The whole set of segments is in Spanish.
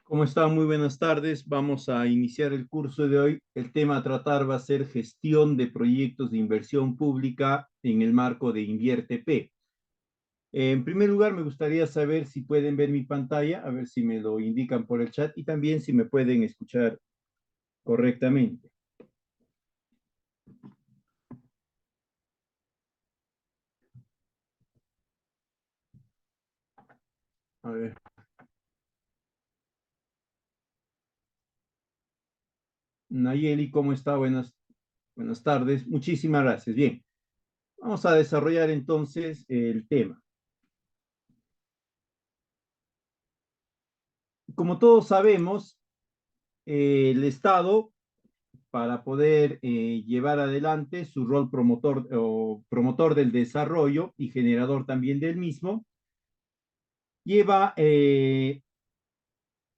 ¿Cómo están? Muy buenas tardes. Vamos a iniciar el curso de hoy. El tema a tratar va a ser gestión de proyectos de inversión pública en el marco de InvierteP. En primer lugar, me gustaría saber si pueden ver mi pantalla, a ver si me lo indican por el chat y también si me pueden escuchar correctamente. A ver, Nayeli, ¿cómo está? Buenas tardes. Muchísimas gracias. Bien, vamos a desarrollar entonces el tema. Como todos sabemos, el Estado para poder llevar adelante su rol promotor o promotor del desarrollo y generador también del mismo, lleva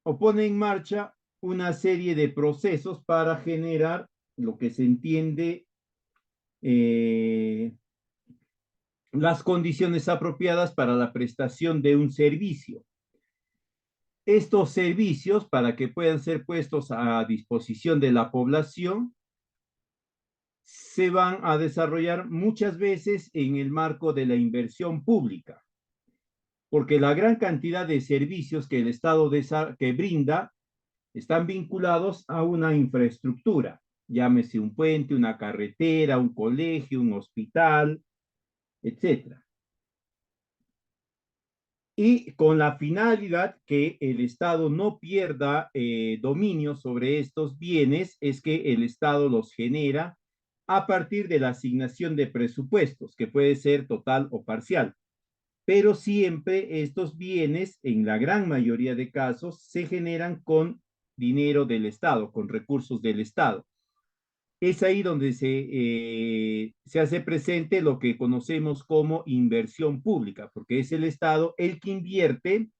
o pone en marcha una serie de procesos para generar lo que se entiende las condiciones apropiadas para la prestación de un servicio. Estos servicios, para que puedan ser puestos a disposición de la población, se van a desarrollar muchas veces en el marco de la inversión pública, porque la gran cantidad de servicios que el Estado que brinda están vinculados a una infraestructura, llámese un puente, una carretera, un colegio, un hospital, etcétera. Y con la finalidad que el Estado no pierda dominio sobre estos bienes, es que el Estado los genera a partir de la asignación de presupuestos, que puede ser total o parcial. Pero siempre estos bienes, en la gran mayoría de casos, se generan con dinero del Estado, con recursos del Estado. Es ahí donde se hace presente lo que conocemos como inversión pública, porque es el Estado el que invierte,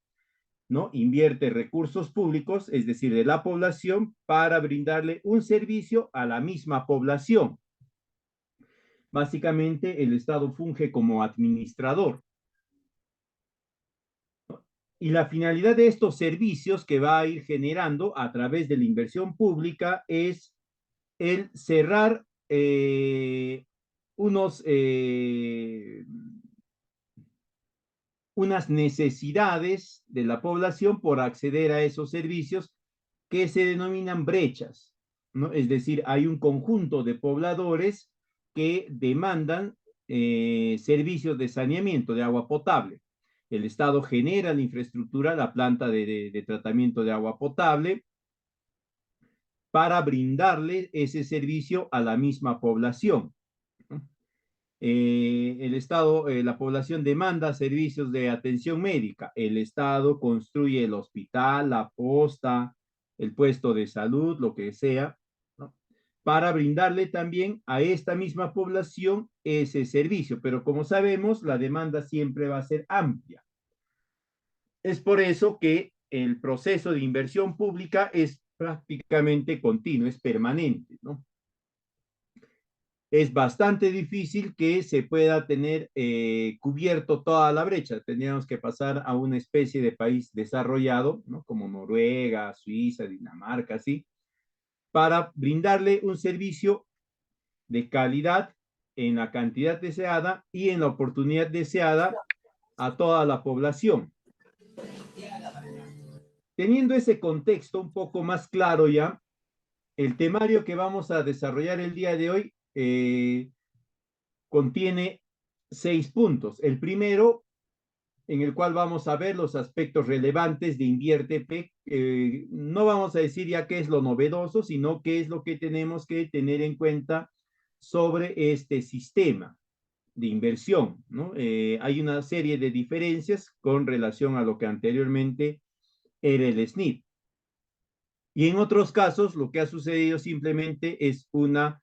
¿no? Invierte recursos públicos, es decir, de la población, para brindarle un servicio a la misma población. Básicamente, el Estado funge como administrador. Y la finalidad de estos servicios que va a ir generando a través de la inversión pública es el cerrar unos, unas necesidades de la población por acceder a esos servicios que se denominan brechas, ¿no? Es decir, hay un conjunto de pobladores que demandan servicios de saneamiento de agua potable. El Estado genera la infraestructura, la planta de tratamiento de agua potable, para brindarle ese servicio a la misma población. El Estado, la población demanda servicios de atención médica. El Estado construye el hospital, la posta, el puesto de salud, lo que sea, ¿no? Para brindarle también a esta misma población ese servicio. Pero como sabemos, la demanda siempre va a ser amplia. Es por eso que el proceso de inversión pública es prácticamente continuo, es permanente, ¿no? Es bastante difícil que se pueda tener cubierto toda la brecha. Tendríamos que pasar a una especie de país desarrollado, ¿no? Como Noruega, Suiza, Dinamarca, así, para brindarle un servicio de calidad en la cantidad deseada y en la oportunidad deseada a toda la población. Teniendo ese contexto un poco más claro ya, el temario que vamos a desarrollar el día de hoy contiene 6 puntos. El primero, en el cual vamos a ver los aspectos relevantes de InvierteP. No vamos a decir ya qué es lo novedoso, sino qué es lo que tenemos que tener en cuenta sobre este sistema de inversión, ¿no? Hay una serie de diferencias con relación a lo que anteriormente era el SNIP. Y en otros casos, lo que ha sucedido simplemente es una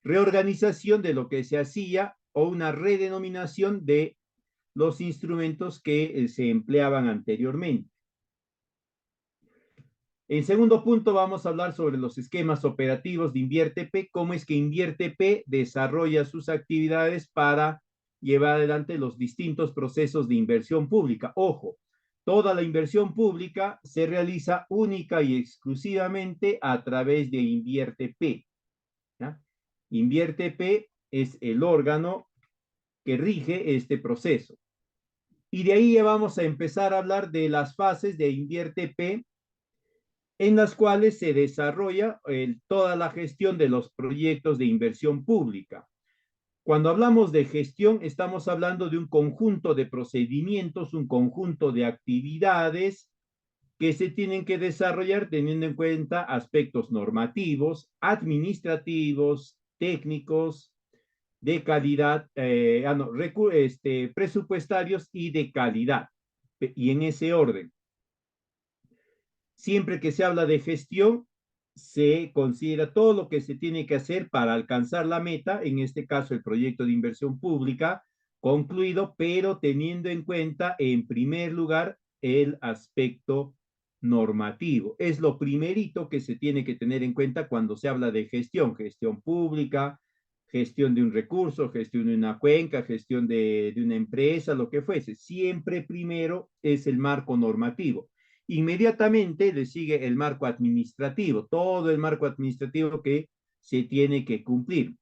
reorganización de lo que se hacía o una redenominación de los instrumentos que se empleaban anteriormente. En segundo punto, vamos a hablar sobre los esquemas operativos de InvierteP, cómo es que InvierteP desarrolla sus actividades para llevar adelante los distintos procesos de inversión pública. Ojo, Toda la inversión pública se realiza única y exclusivamente a través de Invierte P. ¿Ya? Invierte P es el órgano que rige este proceso. Y de ahí vamos a empezar a hablar de las fases de Invierte P, en las cuales se desarrolla toda la gestión de los proyectos de inversión pública. Cuando hablamos de gestión, estamos hablando de un conjunto de procedimientos, un conjunto de actividades que se tienen que desarrollar teniendo en cuenta aspectos normativos, administrativos, técnicos, de calidad, no, presupuestarios y de calidad. Y en ese orden. Siempre que se habla de gestión, se considera todo lo que se tiene que hacer para alcanzar la meta, en este caso el proyecto de inversión pública concluido, pero teniendo en cuenta en primer lugar el aspecto normativo. Es lo primerito que se tiene que tener en cuenta cuando se habla de gestión pública, gestión de un recurso, gestión de una cuenca, gestión de una empresa, lo que fuese. Siempre primero es el marco normativo. Inmediatamente le sigue el marco administrativo, todo el marco administrativo que se tiene que cumplir.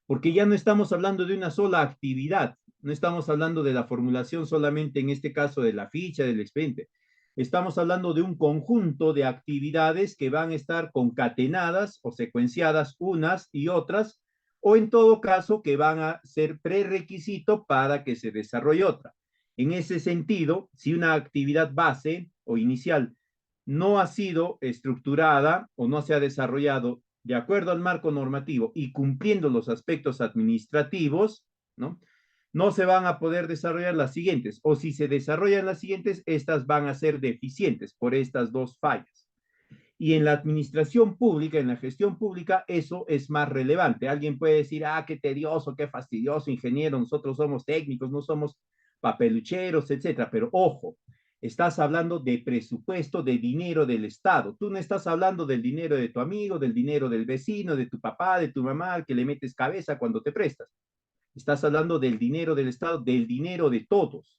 Porque ya no estamos hablando de una sola actividad, no estamos hablando de la formulación solamente en este caso de la ficha, del expediente. Estamos hablando de un conjunto de actividades que van a estar concatenadas o secuenciadas unas y otras, o en todo caso que van a ser prerequisito para que se desarrolle otra. En ese sentido, si una actividad base o inicial no ha sido estructurada o no se ha desarrollado de acuerdo al marco normativo y cumpliendo los aspectos administrativos, ¿no? No se van a poder desarrollar las siguientes, o si se desarrollan las siguientes, estas van a ser deficientes por estas dos fallas. Y en la administración pública, en la gestión pública, eso es más relevante. Alguien puede decir, ah, qué tedioso, qué fastidioso, ingeniero, nosotros somos técnicos, no somos papelucheros, etcétera. Pero ojo, estás hablando de presupuesto, de dinero del Estado. Tú no estás hablando del dinero de tu amigo, del dinero del vecino, de tu papá, de tu mamá, al que le metes cabeza cuando te prestas. Estás hablando del dinero del Estado, del dinero de todos.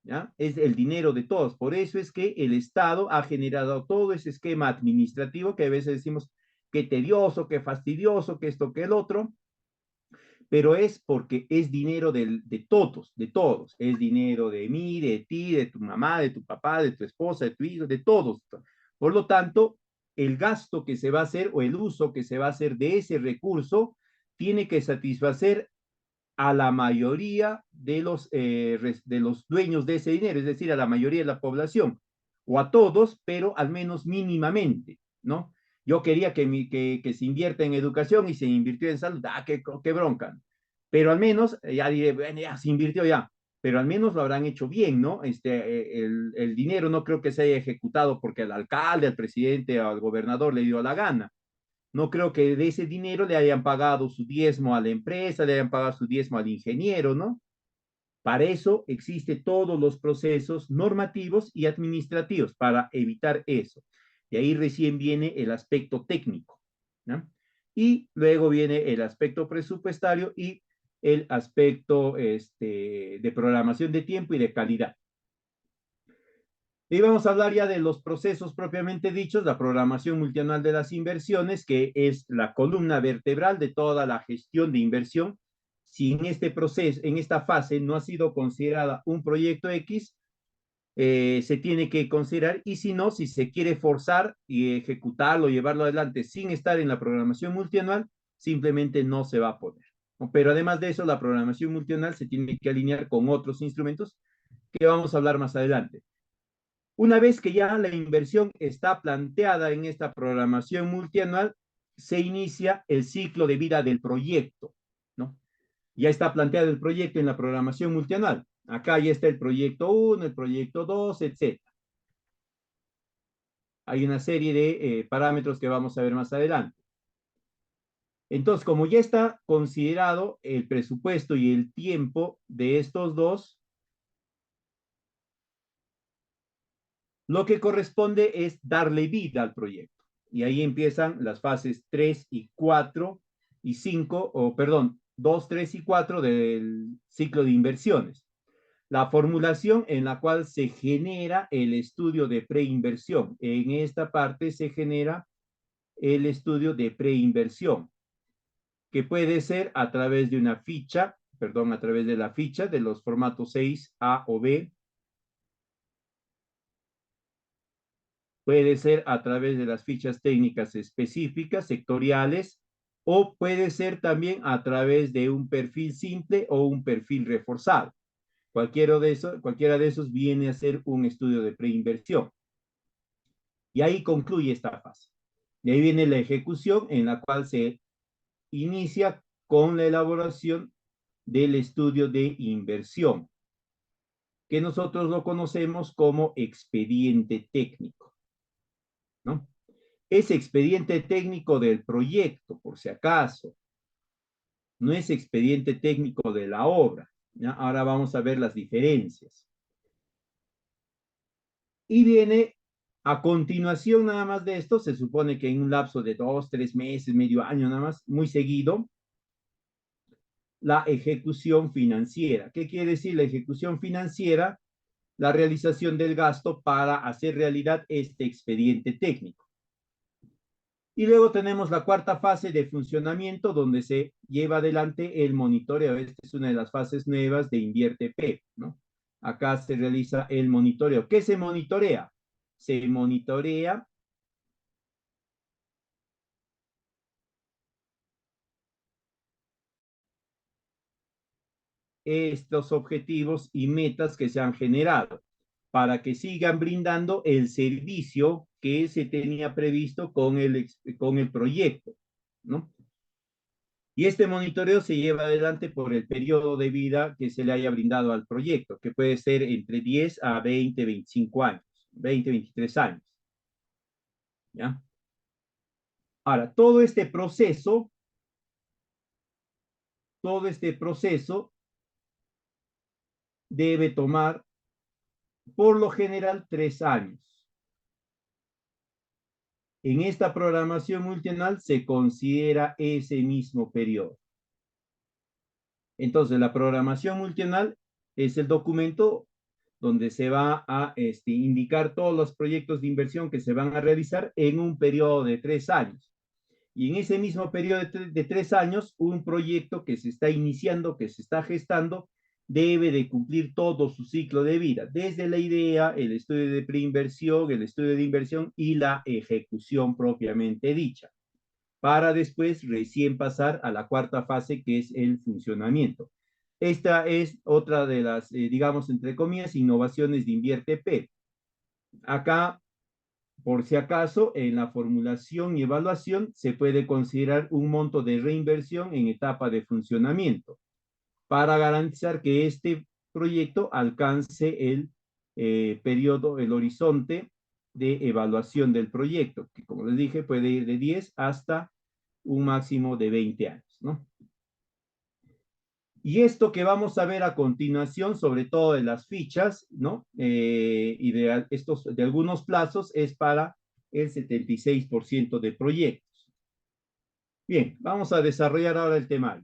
¿Ya? Es el dinero de todos. Por eso es que el Estado ha generado todo ese esquema administrativo que a veces decimos que tedioso, que fastidioso, que esto, que el otro, pero es porque es dinero de todos. Es dinero de mí, de ti, de tu mamá, de tu papá, de tu esposa, de tu hijo, de todos. Por lo tanto, el gasto que se va a hacer o el uso que se va a hacer de ese recurso tiene que satisfacer a la mayoría de los dueños de ese dinero, es decir, a la mayoría de la población, o a todos, pero al menos mínimamente, ¿no? Yo quería que se invierta en educación y se invirtió en salud, qué bronca. Pero al menos, ya diré, bueno, ya se invirtió ya, pero al menos lo habrán hecho bien, ¿no? El dinero no creo que se haya ejecutado porque el alcalde, el presidente o el gobernador le dio la gana. No creo que de ese dinero le hayan pagado su diezmo a la empresa, le hayan pagado su diezmo al ingeniero, ¿no? Para eso existen todos los procesos normativos y administrativos para evitar eso. Y ahí recién viene el aspecto técnico, ¿no? Y luego viene el aspecto presupuestario y el aspecto de programación de tiempo y de calidad. Y vamos a hablar ya de los procesos propiamente dichos, la programación multianual de las inversiones, que es la columna vertebral de toda la gestión de inversión. Si en este proceso, en esta fase no ha sido considerada un proyecto X, se tiene que considerar, y si no, si se quiere forzar y ejecutarlo, llevarlo adelante sin estar en la programación multianual, simplemente no se va a poder. Pero además de eso, la programación multianual se tiene que alinear con otros instrumentos que vamos a hablar más adelante. Una vez que ya la inversión está planteada en esta programación multianual, se inicia el ciclo de vida del proyecto, ¿no? Ya está planteado el proyecto en la programación multianual. Acá ya está el proyecto 1, el proyecto 2, etcétera. Hay una serie de parámetros que vamos a ver más adelante. Entonces, como ya está considerado el presupuesto y el tiempo de estos dos, lo que corresponde es darle vida al proyecto. Y ahí empiezan las fases 3 y 4 y 5, o perdón, 2, 3 y 4 del ciclo de inversiones. la formulación en la cual se genera el estudio de preinversión. En esta parte se genera el estudio de preinversión, que puede ser a través de una ficha, perdón, a través de la ficha de los formatos 6A o B, puede ser a través de las fichas técnicas específicas, sectoriales, o puede ser también a través de un perfil simple o un perfil reforzado. Cualquiera de esos viene a ser un estudio de preinversión. Y ahí concluye esta fase. Y ahí viene la ejecución en la cual se inicia con la elaboración del estudio de inversión, que nosotros lo conocemos como expediente técnico, ¿no? Es expediente técnico del proyecto, por si acaso. No es expediente técnico de la obra, ¿ya? Ahora vamos a ver las diferencias. Y viene a continuación nada más de esto, se supone que en un lapso de 2, 3 meses, medio año nada más, muy seguido, la ejecución financiera. ¿Qué quiere decir la ejecución financiera? La realización del gasto para hacer realidad este expediente técnico. Y luego tenemos la cuarta fase de funcionamiento, donde se lleva adelante el monitoreo. Esta es una de las fases nuevas de Invierte P, ¿no? Acá se realiza el monitoreo. ¿Qué se monitorea? Se monitorea estos objetivos y metas que se han generado para que sigan brindando el servicio que se tenía previsto con el proyecto, ¿no? Y este monitoreo se lleva adelante por el periodo de vida que se le haya brindado al proyecto, que puede ser entre 10 a 20, 25 años, 20, 23 años, ¿ya? Ahora, todo este proceso debe tomar, por lo general, 3 años. En esta programación multianual se considera ese mismo periodo. Entonces, la programación multianual es el documento donde se va a indicar todos los proyectos de inversión que se van a realizar en un periodo de 3 años. Y en ese mismo periodo de 3 años, un proyecto que se está iniciando, que se está gestando, debe de cumplir todo su ciclo de vida, desde la idea, el estudio de preinversión, el estudio de inversión y la ejecución propiamente dicha, para después recién pasar a la cuarta fase, que es el funcionamiento. Esta es otra de las, digamos, entre comillas, innovaciones de Invierte P. Acá, por si acaso, en la formulación y evaluación se puede considerar un monto de reinversión en etapa de funcionamiento para garantizar que este proyecto alcance el periodo, el horizonte de evaluación del proyecto, que como les dije puede ir de 10 hasta un máximo de 20 años, ¿no? Y esto que vamos a ver a continuación, sobre todo de las fichas, ¿no? Y de algunos plazos, es para el 76% de proyectos. Bien, vamos a desarrollar ahora el tema.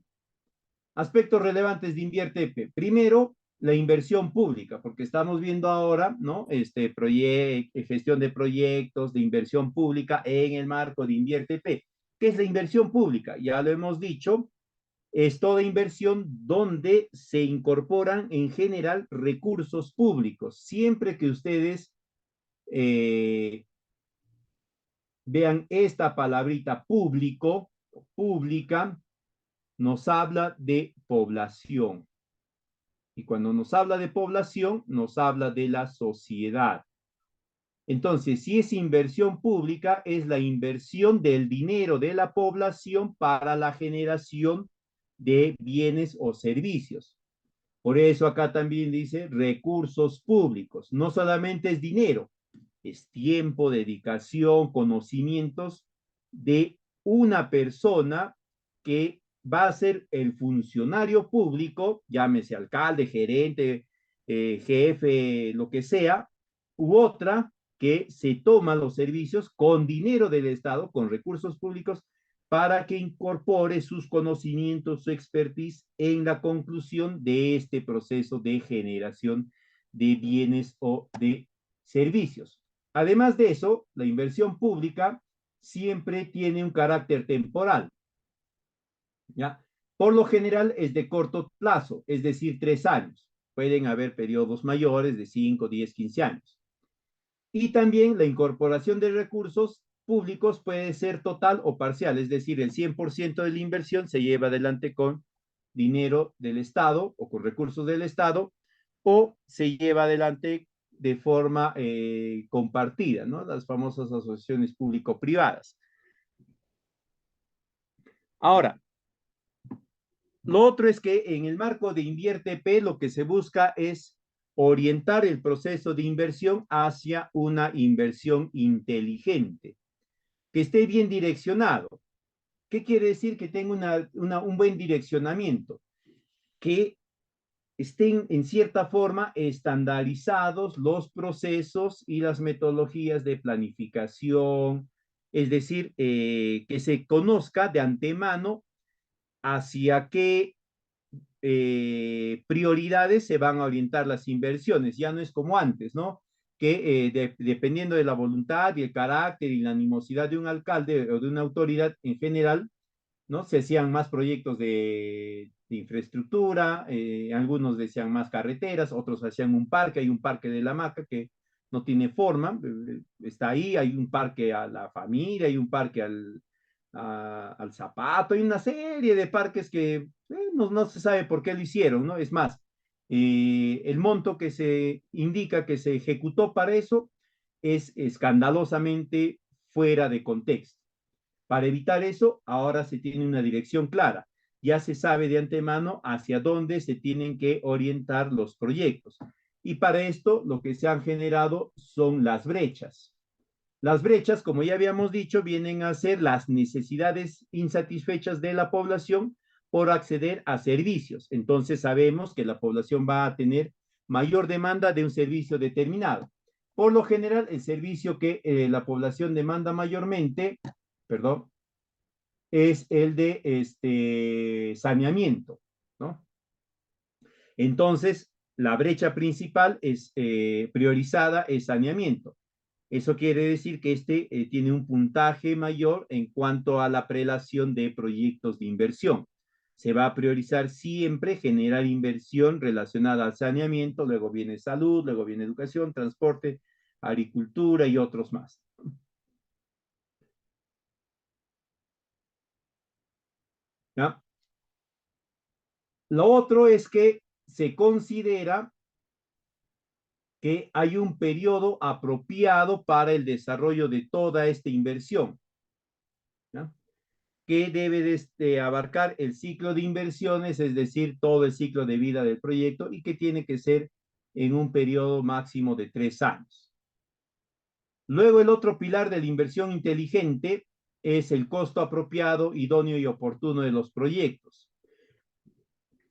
Aspectos relevantes de Invierte P. Primero, la inversión pública, porque estamos viendo ahora, ¿no? Gestión de proyectos de inversión pública en el marco de Invierte P. ¿Qué es la inversión pública? Ya lo hemos dicho, es toda inversión donde se incorporan en general recursos públicos. Siempre que ustedes vean esta palabrita público, pública, nos habla de población. Y cuando nos habla de población, nos habla de la sociedad. Entonces, si es inversión pública, es la inversión del dinero de la población para la generación de bienes o servicios. Por eso acá también dice recursos públicos. No solamente es dinero, es tiempo, dedicación, conocimientos de una persona que va a ser el funcionario público, llámese alcalde, gerente, jefe, lo que sea, u otra que se toma los servicios con dinero del Estado, con recursos públicos, para que incorpore sus conocimientos, su expertise en la conclusión de este proceso de generación de bienes o de servicios. Además de eso, la inversión pública siempre tiene un carácter temporal, ¿ya? Por lo general es de corto plazo, es decir, 3 años. Pueden haber periodos mayores de 5, 10, 15 años. Y también la incorporación de recursos públicos puede ser total o parcial, es decir, el 100% de la inversión se lleva adelante con dinero del Estado o con recursos del Estado, o se lleva adelante de forma compartida, ¿no? Las famosas asociaciones público-privadas. Ahora, lo otro es que en el marco de InvierteP lo que se busca es orientar el proceso de inversión hacia una inversión inteligente, que esté bien direccionado. ¿Qué quiere decir? Que tenga un buen direccionamiento, que estén en cierta forma estandarizados los procesos y las metodologías de planificación, es decir, que se conozca de antemano hacia qué prioridades se van a orientar las inversiones. Ya no es como antes, ¿no? Que dependiendo de la voluntad y el carácter y la animosidad de un alcalde o de una autoridad en general, ¿no? Se hacían más proyectos de infraestructura, algunos decían más carreteras, otros hacían un parque, hay un parque de la Maca que no tiene forma, está ahí, hay un parque a la familia, hay un parque al Zapato, hay una serie de parques que no se sabe por qué lo hicieron, ¿no? Es más, el monto que se indica que se ejecutó para eso es escandalosamente fuera de contexto. Para evitar eso, ahora se tiene una dirección clara. Ya se sabe de antemano hacia dónde se tienen que orientar los proyectos. Y para esto, lo que se han generado son las brechas. Las brechas, como ya habíamos dicho, vienen a ser las necesidades insatisfechas de la población por acceder a servicios. Entonces sabemos que la población va a tener mayor demanda de un servicio determinado. Por lo general, el servicio que la población demanda mayormente, perdón, es el de saneamiento, ¿no? Entonces, la brecha principal es priorizada es saneamiento. Eso quiere decir que tiene un puntaje mayor en cuanto a la prelación de proyectos de inversión. Se va a priorizar siempre generar inversión relacionada al saneamiento, luego viene salud, luego viene educación, transporte, agricultura y otros más. ¿Ya? Lo otro es que se considera que hay un periodo apropiado para el desarrollo de toda esta inversión, ¿no? Que debe abarcar el ciclo de inversiones, es decir, todo el ciclo de vida del proyecto, y que tiene que ser en un periodo máximo de 3 años. Luego, el otro pilar de la inversión inteligente es el costo apropiado, idóneo y oportuno de los proyectos.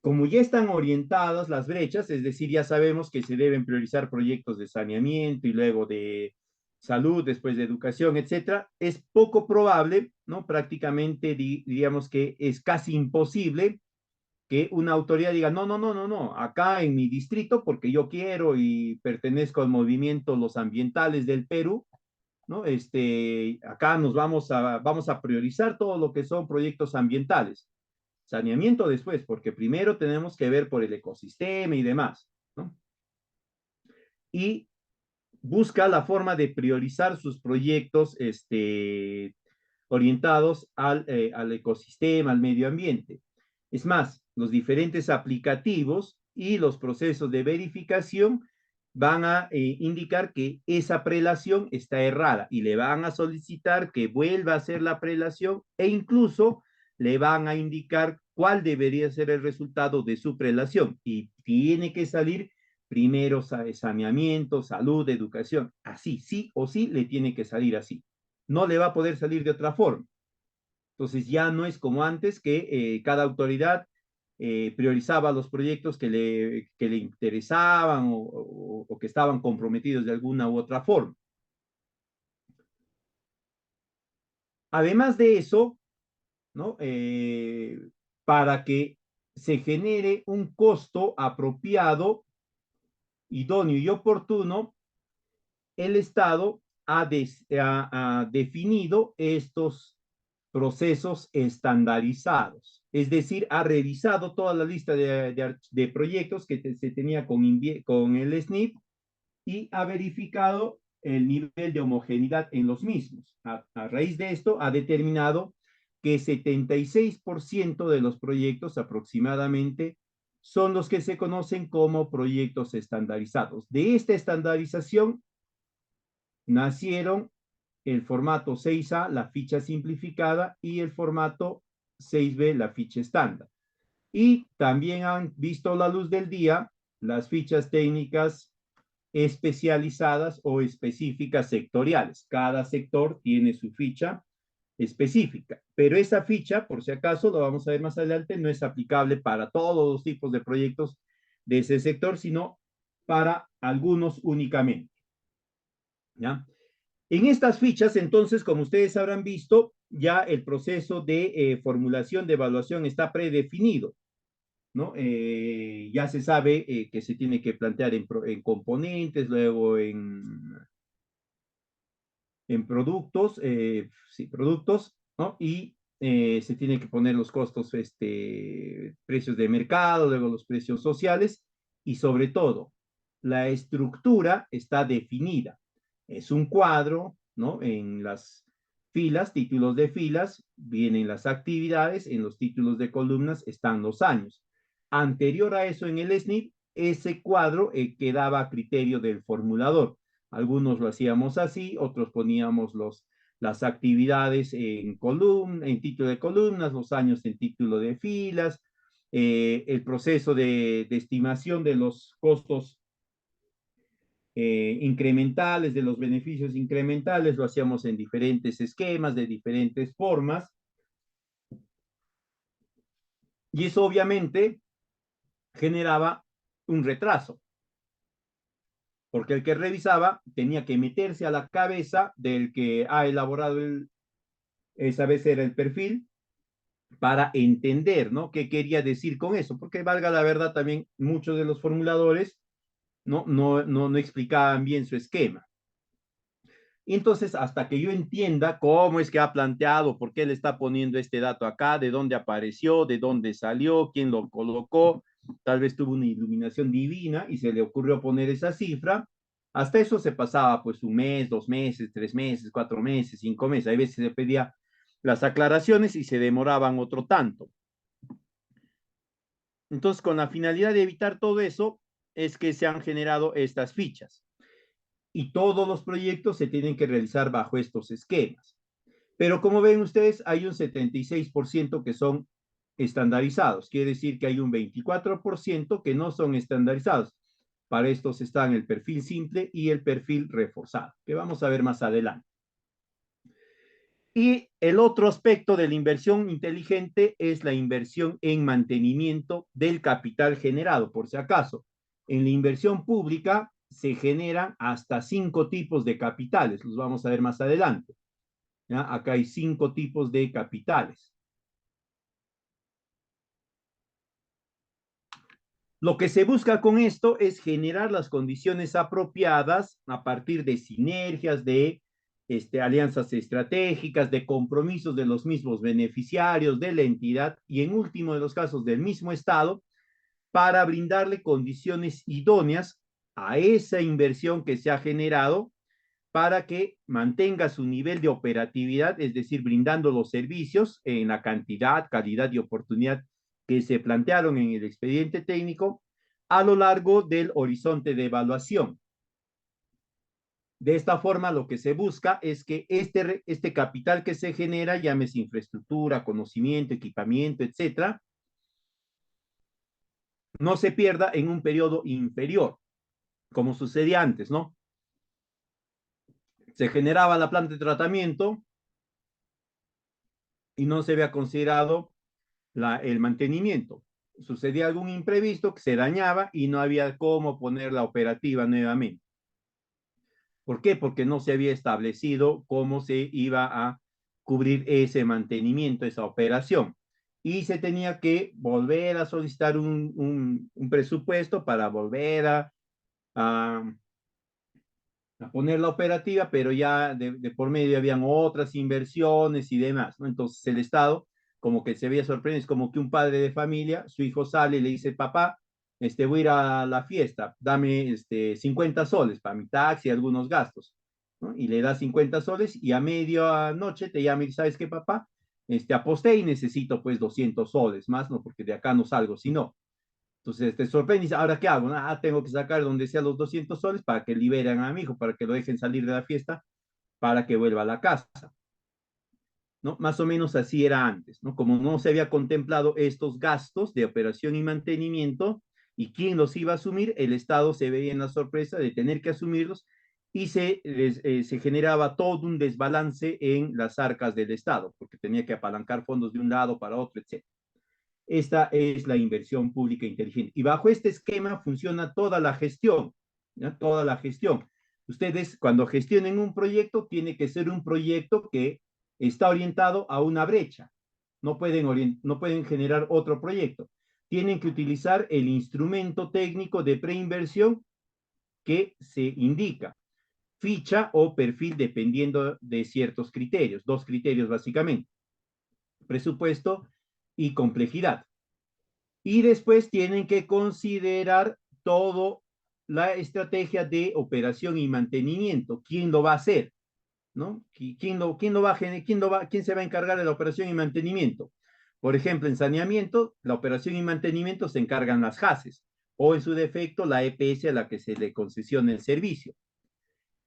Como ya están orientadas las brechas, es decir, ya sabemos que se deben priorizar proyectos de saneamiento y luego de salud, después de educación, etcétera, es poco probable, ¿no? Prácticamente diríamos que es casi imposible que una autoridad diga, no, no, no, no, no, acá en mi distrito, porque yo quiero y pertenezco al movimiento Los Ambientales del Perú, ¿no? Acá vamos a priorizar todo lo que son proyectos ambientales. Saneamiento después, porque primero tenemos que ver por el ecosistema y demás, ¿no? Y busca la forma de priorizar sus proyectos orientados al ecosistema, al medio ambiente. Es más, los diferentes aplicativos y los procesos de verificación van a indicar que esa prelación está errada y le van a solicitar que vuelva a hacer la prelación e incluso le van a indicar cuál debería ser el resultado de su prelación y tiene que salir primero saneamiento, salud, educación, así, sí o sí le tiene que salir así. No le va a poder salir de otra forma. Entonces ya no es como antes que cada autoridad priorizaba los proyectos que le interesaban o que estaban comprometidos de alguna u otra forma. Además de eso, ¿no? Para que se genere un costo apropiado, idóneo y oportuno, el Estado ha definido estos procesos estandarizados. Es decir, ha revisado toda la lista de proyectos que se tenía con el SNIP y ha verificado el nivel de homogeneidad en los mismos. A raíz de esto, ha determinado que 76% de los proyectos aproximadamente son los que se conocen como proyectos estandarizados. De esta estandarización nacieron el formato 6A, la ficha simplificada, y el formato 6B, la ficha estándar. Y también han visto la luz del día las fichas técnicas especializadas o específicas sectoriales. Cada sector tiene su ficha específica, pero esa ficha, por si acaso, lo vamos a ver más adelante, no es aplicable para todos los tipos de proyectos de ese sector, sino para algunos únicamente. ¿Ya? En estas fichas, entonces, como ustedes habrán visto, ya el proceso de formulación de evaluación está predefinido, ¿no? Ya se sabe que se tiene que plantear en componentes, luego en productos, sí, productos, ¿no? Y se tiene que poner los costos, precios de mercado, luego los precios sociales y sobre todo, la estructura está definida. Es un cuadro, ¿no? En las filas, títulos de filas, vienen las actividades, en los títulos de columnas están los años. Anterior a eso, en el SNIP, ese cuadro quedaba a criterio del formulador. Algunos lo hacíamos así, otros poníamos las actividades en título de columnas, los años en título de filas, el proceso de estimación de los costos incrementales, de los beneficios incrementales, lo hacíamos en diferentes esquemas, de diferentes formas, y eso obviamente generaba un retraso, porque el que revisaba tenía que meterse a la cabeza del que ha elaborado esa vez era el perfil, para entender, ¿no? ¿Qué quería decir con eso? Porque valga la verdad, también muchos de los formuladores no explicaban bien su esquema. Y entonces, hasta que yo entienda cómo es que ha planteado, por qué le está poniendo este dato acá, de dónde apareció, de dónde salió, quién lo colocó, tal vez tuvo una iluminación divina y se le ocurrió poner esa cifra, hasta eso se pasaba pues un mes, 2 meses, 3 meses, 4 meses, 5 meses. Hay veces se pedía las aclaraciones y se demoraban otro tanto. Entonces, con la finalidad de evitar todo eso, es que se han generado estas fichas. Y todos los proyectos se tienen que realizar bajo estos esquemas. Pero como ven ustedes, hay un 76% que son estandarizados. Quiere decir que hay un 24% que no son estandarizados. Para estos están el perfil simple y el perfil reforzado, que vamos a ver más adelante. Y el otro aspecto de la inversión inteligente es la inversión en mantenimiento del capital generado. Por si acaso, en la inversión pública se generan hasta 5 tipos de capitales. Los vamos a ver más adelante. ¿Ya? Acá hay 5 tipos de capitales. Lo que se busca con esto es generar las condiciones apropiadas a partir de sinergias, de alianzas estratégicas, de compromisos de los mismos beneficiarios, de la entidad y en último de los casos del mismo Estado, para brindarle condiciones idóneas a esa inversión que se ha generado para que mantenga su nivel de operatividad, es decir, brindando los servicios en la cantidad, calidad y oportunidad que se plantearon en el expediente técnico a lo largo del horizonte de evaluación. De esta forma, lo que se busca es que este capital que se genera, llámese infraestructura, conocimiento, equipamiento, etcétera, no se pierda en un periodo inferior, como sucedía antes, ¿no? Se generaba la planta de tratamiento y no se había considerado el mantenimiento. Sucedía algún imprevisto que se dañaba y no había cómo ponerla operativa nuevamente. ¿Por qué? Porque no se había establecido cómo se iba a cubrir ese mantenimiento, esa operación. Y se tenía que volver a solicitar un presupuesto para volver a, a poner la operativa, pero ya de por medio habían otras inversiones y demás, ¿no? Entonces el Estado como que se veía sorprendido, es como que un padre de familia, su hijo sale y le dice, papá, voy a ir a la fiesta, dame 50 soles para mi taxi y algunos gastos, ¿no? Y le da 50 soles y a medianoche te llama y dice, ¿sabes qué, papá? Aposté y necesito pues 200 soles más, ¿no? Porque de acá no salgo, sino entonces te sorprende y dice, ¿ahora qué hago? Ah, tengo que sacar donde sea los 200 soles para que liberen a mi hijo, para que lo dejen salir de la fiesta, para que vuelva a la casa, ¿no? Más o menos así era antes, ¿no? Como no se había contemplado estos gastos de operación y mantenimiento y quién los iba a asumir, el Estado se veía en la sorpresa de tener que asumirlos y se generaba todo un desbalance en las arcas del Estado, porque tenía que apalancar fondos de un lado para otro, etc. Esta es la inversión pública inteligente. Y bajo este esquema funciona toda la gestión, ¿ya? Toda la gestión. Ustedes cuando gestionen un proyecto, tiene que ser un proyecto que está orientado a una brecha. No pueden generar otro proyecto. Tienen que utilizar el instrumento técnico de preinversión que se indica, ficha o perfil dependiendo de ciertos criterios, dos criterios básicamente, presupuesto y complejidad. Y después tienen que considerar todo la estrategia de operación y mantenimiento. ¿Quién lo va a hacer? ¿No? ¿Quién se va a encargar de la operación y mantenimiento? Por ejemplo, en saneamiento, la operación y mantenimiento se encargan las JACES o en su defecto la EPS a la que se le concesiona el servicio.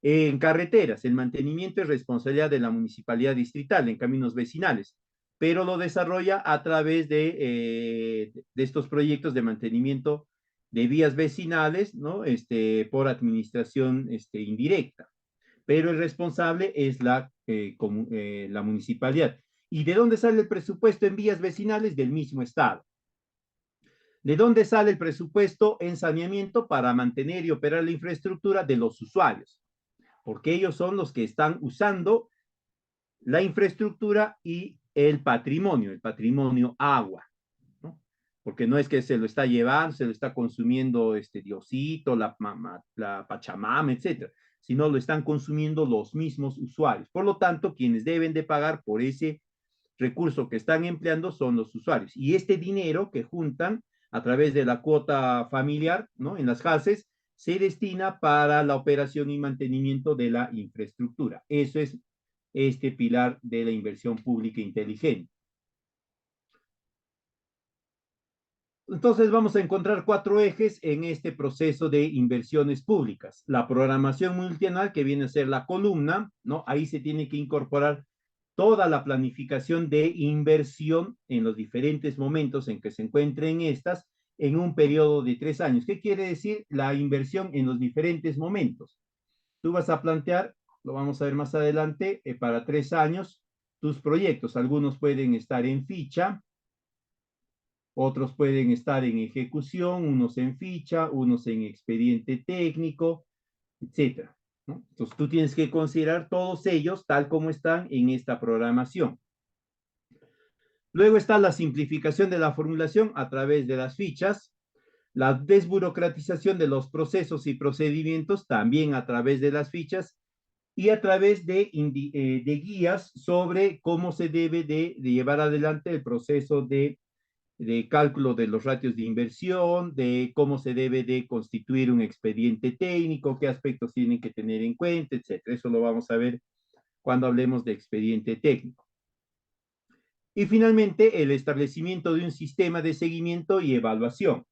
En carreteras, el mantenimiento es responsabilidad de la municipalidad distrital, en caminos vecinales, pero lo desarrolla a través de estos proyectos de mantenimiento de vías vecinales, ¿no? Por administración indirecta. Pero el responsable es la municipalidad. ¿Y de dónde sale el presupuesto en vías vecinales? Del mismo Estado. ¿De dónde sale el presupuesto en saneamiento para mantener y operar la infraestructura? De los usuarios, porque ellos son los que están usando la infraestructura y el patrimonio agua, ¿no? Porque no es que se lo está llevando, se lo está consumiendo Diosito, la Pachamama, etcétera, sino lo están consumiendo los mismos usuarios. Por lo tanto, quienes deben de pagar por ese recurso que están empleando son los usuarios. Y este dinero que juntan a través de la cuota familiar, ¿no? En las JACES, se destina para la operación y mantenimiento de la infraestructura. Eso es este pilar de la inversión pública inteligente. Entonces vamos a encontrar cuatro ejes en este proceso de inversiones públicas. La programación multianual, que viene a ser la columna, ¿no? Ahí se tiene que incorporar toda la planificación de inversión en los diferentes momentos en que se encuentren estas en un periodo de 3 años. ¿Qué quiere decir la inversión en los diferentes momentos? Tú vas a plantear, lo vamos a ver más adelante, para 3 años tus proyectos. Algunos pueden estar en ficha, otros pueden estar en ejecución, unos en ficha, unos en expediente técnico, etcétera, ¿no? Entonces tú tienes que considerar todos ellos tal como están en esta programación. Luego está la simplificación de la formulación a través de las fichas, la desburocratización de los procesos y procedimientos también a través de las fichas y a través de guías sobre cómo se debe de llevar adelante el proceso de cálculo de los ratios de inversión, de cómo se debe de constituir un expediente técnico, qué aspectos tienen que tener en cuenta, etcétera. Eso lo vamos a ver cuando hablemos de expediente técnico. Y finalmente, el establecimiento de un sistema de seguimiento y evaluación.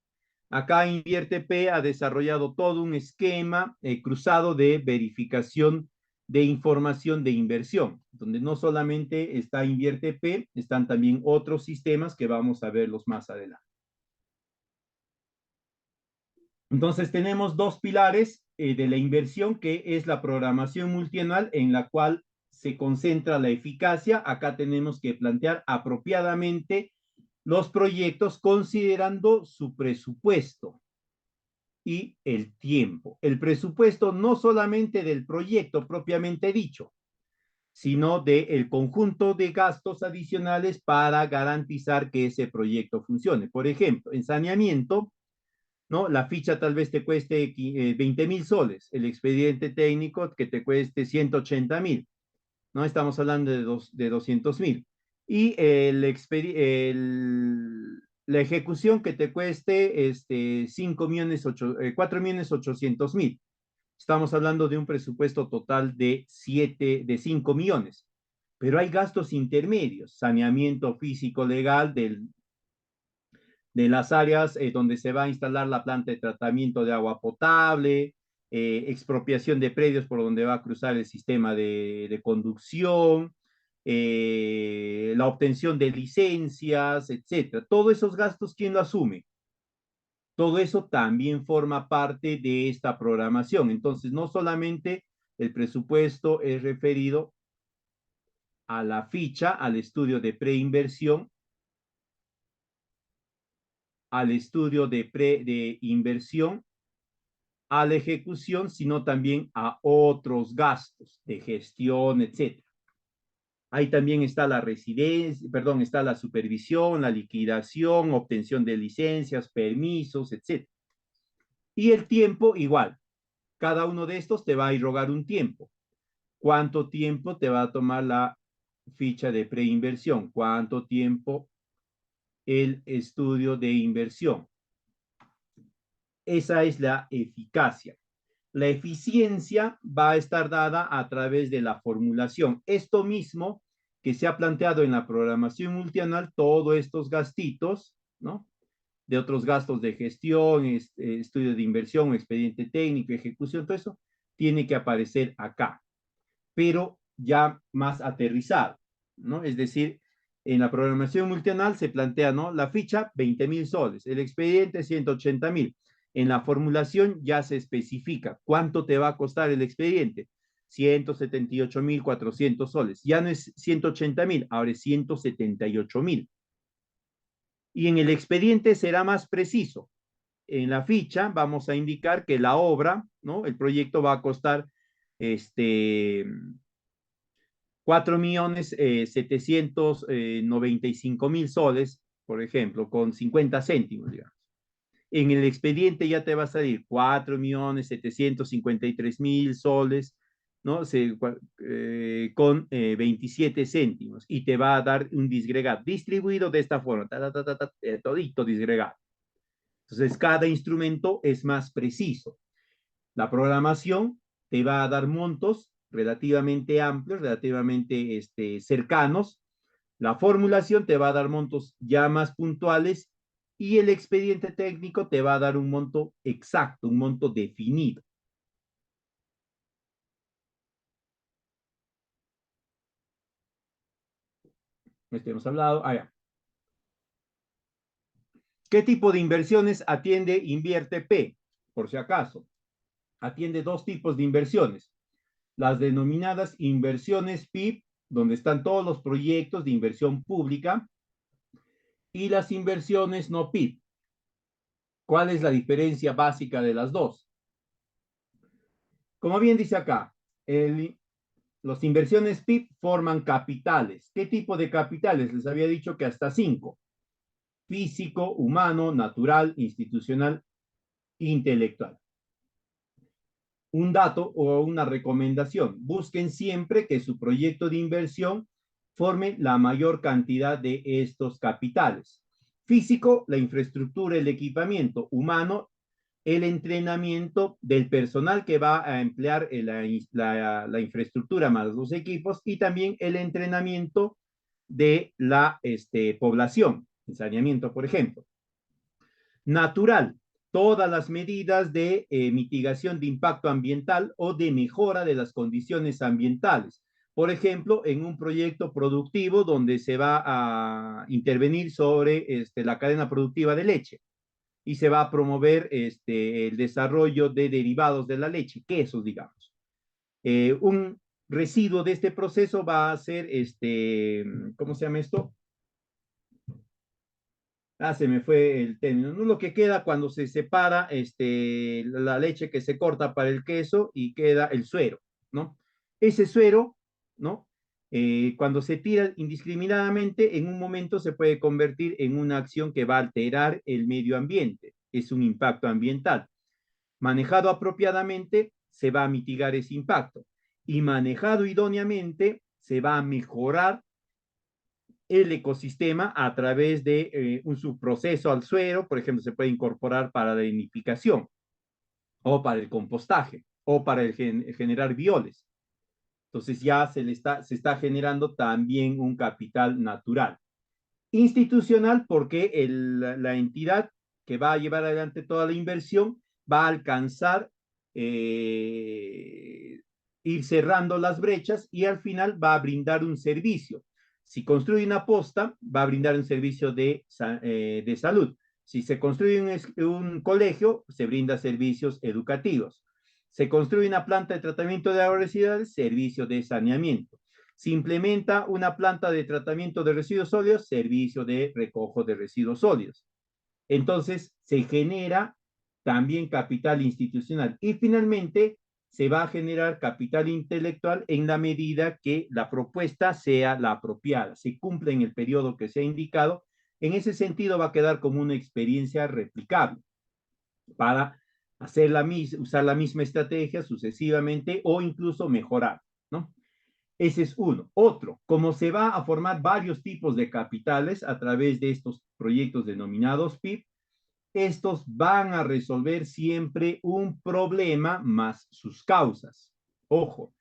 Acá InvierteP ha desarrollado todo un esquema cruzado de verificación de información de inversión, donde no solamente está InvierteP, están también otros sistemas que vamos a verlos más adelante. Entonces tenemos dos pilares de la inversión, que es la programación multianual, en la cual se concentra la eficacia. Acá tenemos que plantear apropiadamente los proyectos considerando su presupuesto y el tiempo. El presupuesto no solamente del proyecto propiamente dicho, sino del conjunto de gastos adicionales para garantizar que ese proyecto funcione. Por ejemplo, en saneamiento, ¿no? La ficha tal vez te cueste 20.000 soles, el expediente técnico que te cueste 180.000, ¿no? Estamos hablando de 200.000. Y la ejecución que te cueste 5 millones, 4 millones 800.000. Estamos hablando de un presupuesto total de 5 millones. Pero hay gastos intermedios, saneamiento físico legal de las áreas donde se va a instalar la planta de tratamiento de agua potable, expropiación de predios por donde va a cruzar el sistema de conducción, la obtención de licencias, etcétera. Todos esos gastos, ¿quién lo asume? Todo eso también forma parte de esta programación. Entonces, no solamente el presupuesto es referido a la ficha, al estudio de preinversión, al estudio de inversión, a la ejecución, sino también a otros gastos de gestión, etcétera. Ahí también está la residencia, perdón, está la supervisión, la liquidación, obtención de licencias, permisos, etcétera. Y el tiempo igual. Cada uno de estos te va a irrogar un tiempo. ¿Cuánto tiempo te va a tomar la ficha de preinversión? ¿Cuánto tiempo el estudio de inversión? Esa es la eficacia. La eficiencia va a estar dada a través de la formulación. Esto mismo que se ha planteado en la programación multianual, todos estos gastitos, ¿no? De otros gastos de gestión, estudio de inversión, expediente técnico, ejecución, todo eso, tiene que aparecer acá, pero ya más aterrizado, ¿no? Es decir, en la programación multianual se plantea, ¿no? La ficha, 20.000 soles, el expediente, 180.000. En la formulación ya se especifica cuánto te va a costar el expediente, 178.400 soles. Ya no es 180.000, ahora es 178.000. Y en el expediente será más preciso. En la ficha vamos a indicar que la obra, ¿no? El proyecto va a costar 4.795.000 soles, por ejemplo, con 50 céntimos, digamos. En el expediente ya te va a salir 4.753.000 soles, ¿no? Con 27 céntimos y te va a dar un disgregado distribuido de esta forma, todito disgregado. Entonces, cada instrumento es más preciso. La programación te va a dar montos relativamente amplios, relativamente cercanos. La formulación te va a dar montos ya más puntuales y el expediente técnico te va a dar un monto exacto, un monto definido. Hemos hablado. Ya. ¿Qué tipo de inversiones atiende Invierte P? Por si acaso. Atiende dos tipos de inversiones. Las denominadas inversiones PIB, donde están todos los proyectos de inversión pública, y las inversiones no PIB. ¿Cuál es la diferencia básica de las dos? Como bien dice acá, las inversiones PIB forman capitales. ¿Qué tipo de capitales? Les había dicho que hasta 5. Físico, humano, natural, institucional, intelectual. Un dato o una recomendación. Busquen siempre que su proyecto de inversión forme la mayor cantidad de estos capitales. Físico, la infraestructura, el equipamiento. Humano, el entrenamiento del personal que va a emplear la infraestructura más los equipos y también el entrenamiento de la población, el saneamiento, por ejemplo. Natural, todas las medidas de mitigación de impacto ambiental o de mejora de las condiciones ambientales. Por ejemplo, en un proyecto productivo donde se va a intervenir sobre la cadena productiva de leche y se va a promover el desarrollo de derivados de la leche, quesos, digamos. Un residuo de este proceso va a ser, ¿cómo se llama esto? Se me fue el término, ¿no? Lo que queda cuando se separa la leche que se corta para el queso y queda el suero, ¿no? Ese suero, ¿no? Cuando se tira indiscriminadamente, en un momento se puede convertir en una acción que va a alterar el medio ambiente. Es un impacto ambiental. Manejado apropiadamente, se va a mitigar ese impacto. Y manejado idóneamente, se va a mejorar el ecosistema a través de un subproceso al suelo. Por ejemplo, se puede incorporar para la nidificación o para el compostaje o para generar bioles. Entonces ya se está generando también un capital natural. Institucional, porque la entidad que va a llevar adelante toda la inversión va a alcanzar ir cerrando las brechas y al final va a brindar un servicio. Si construye una posta, va a brindar un servicio de salud. Si se construye un colegio, se brinda servicios educativos. Se construye una planta de tratamiento de aguas residuales, servicio de saneamiento. Se implementa una planta de tratamiento de residuos sólidos, servicio de recojo de residuos sólidos. Entonces, se genera también capital institucional. Y finalmente, se va a generar capital intelectual en la medida que la propuesta sea la apropiada, se cumple en el periodo que se ha indicado. En ese sentido, va a quedar como una experiencia replicable para usar la misma estrategia sucesivamente o incluso mejorar, ¿no? Ese es uno. Otro, como se va a formar varios tipos de capitales a través de estos proyectos denominados PIP, estos van a resolver siempre un problema más sus causas. Ojo,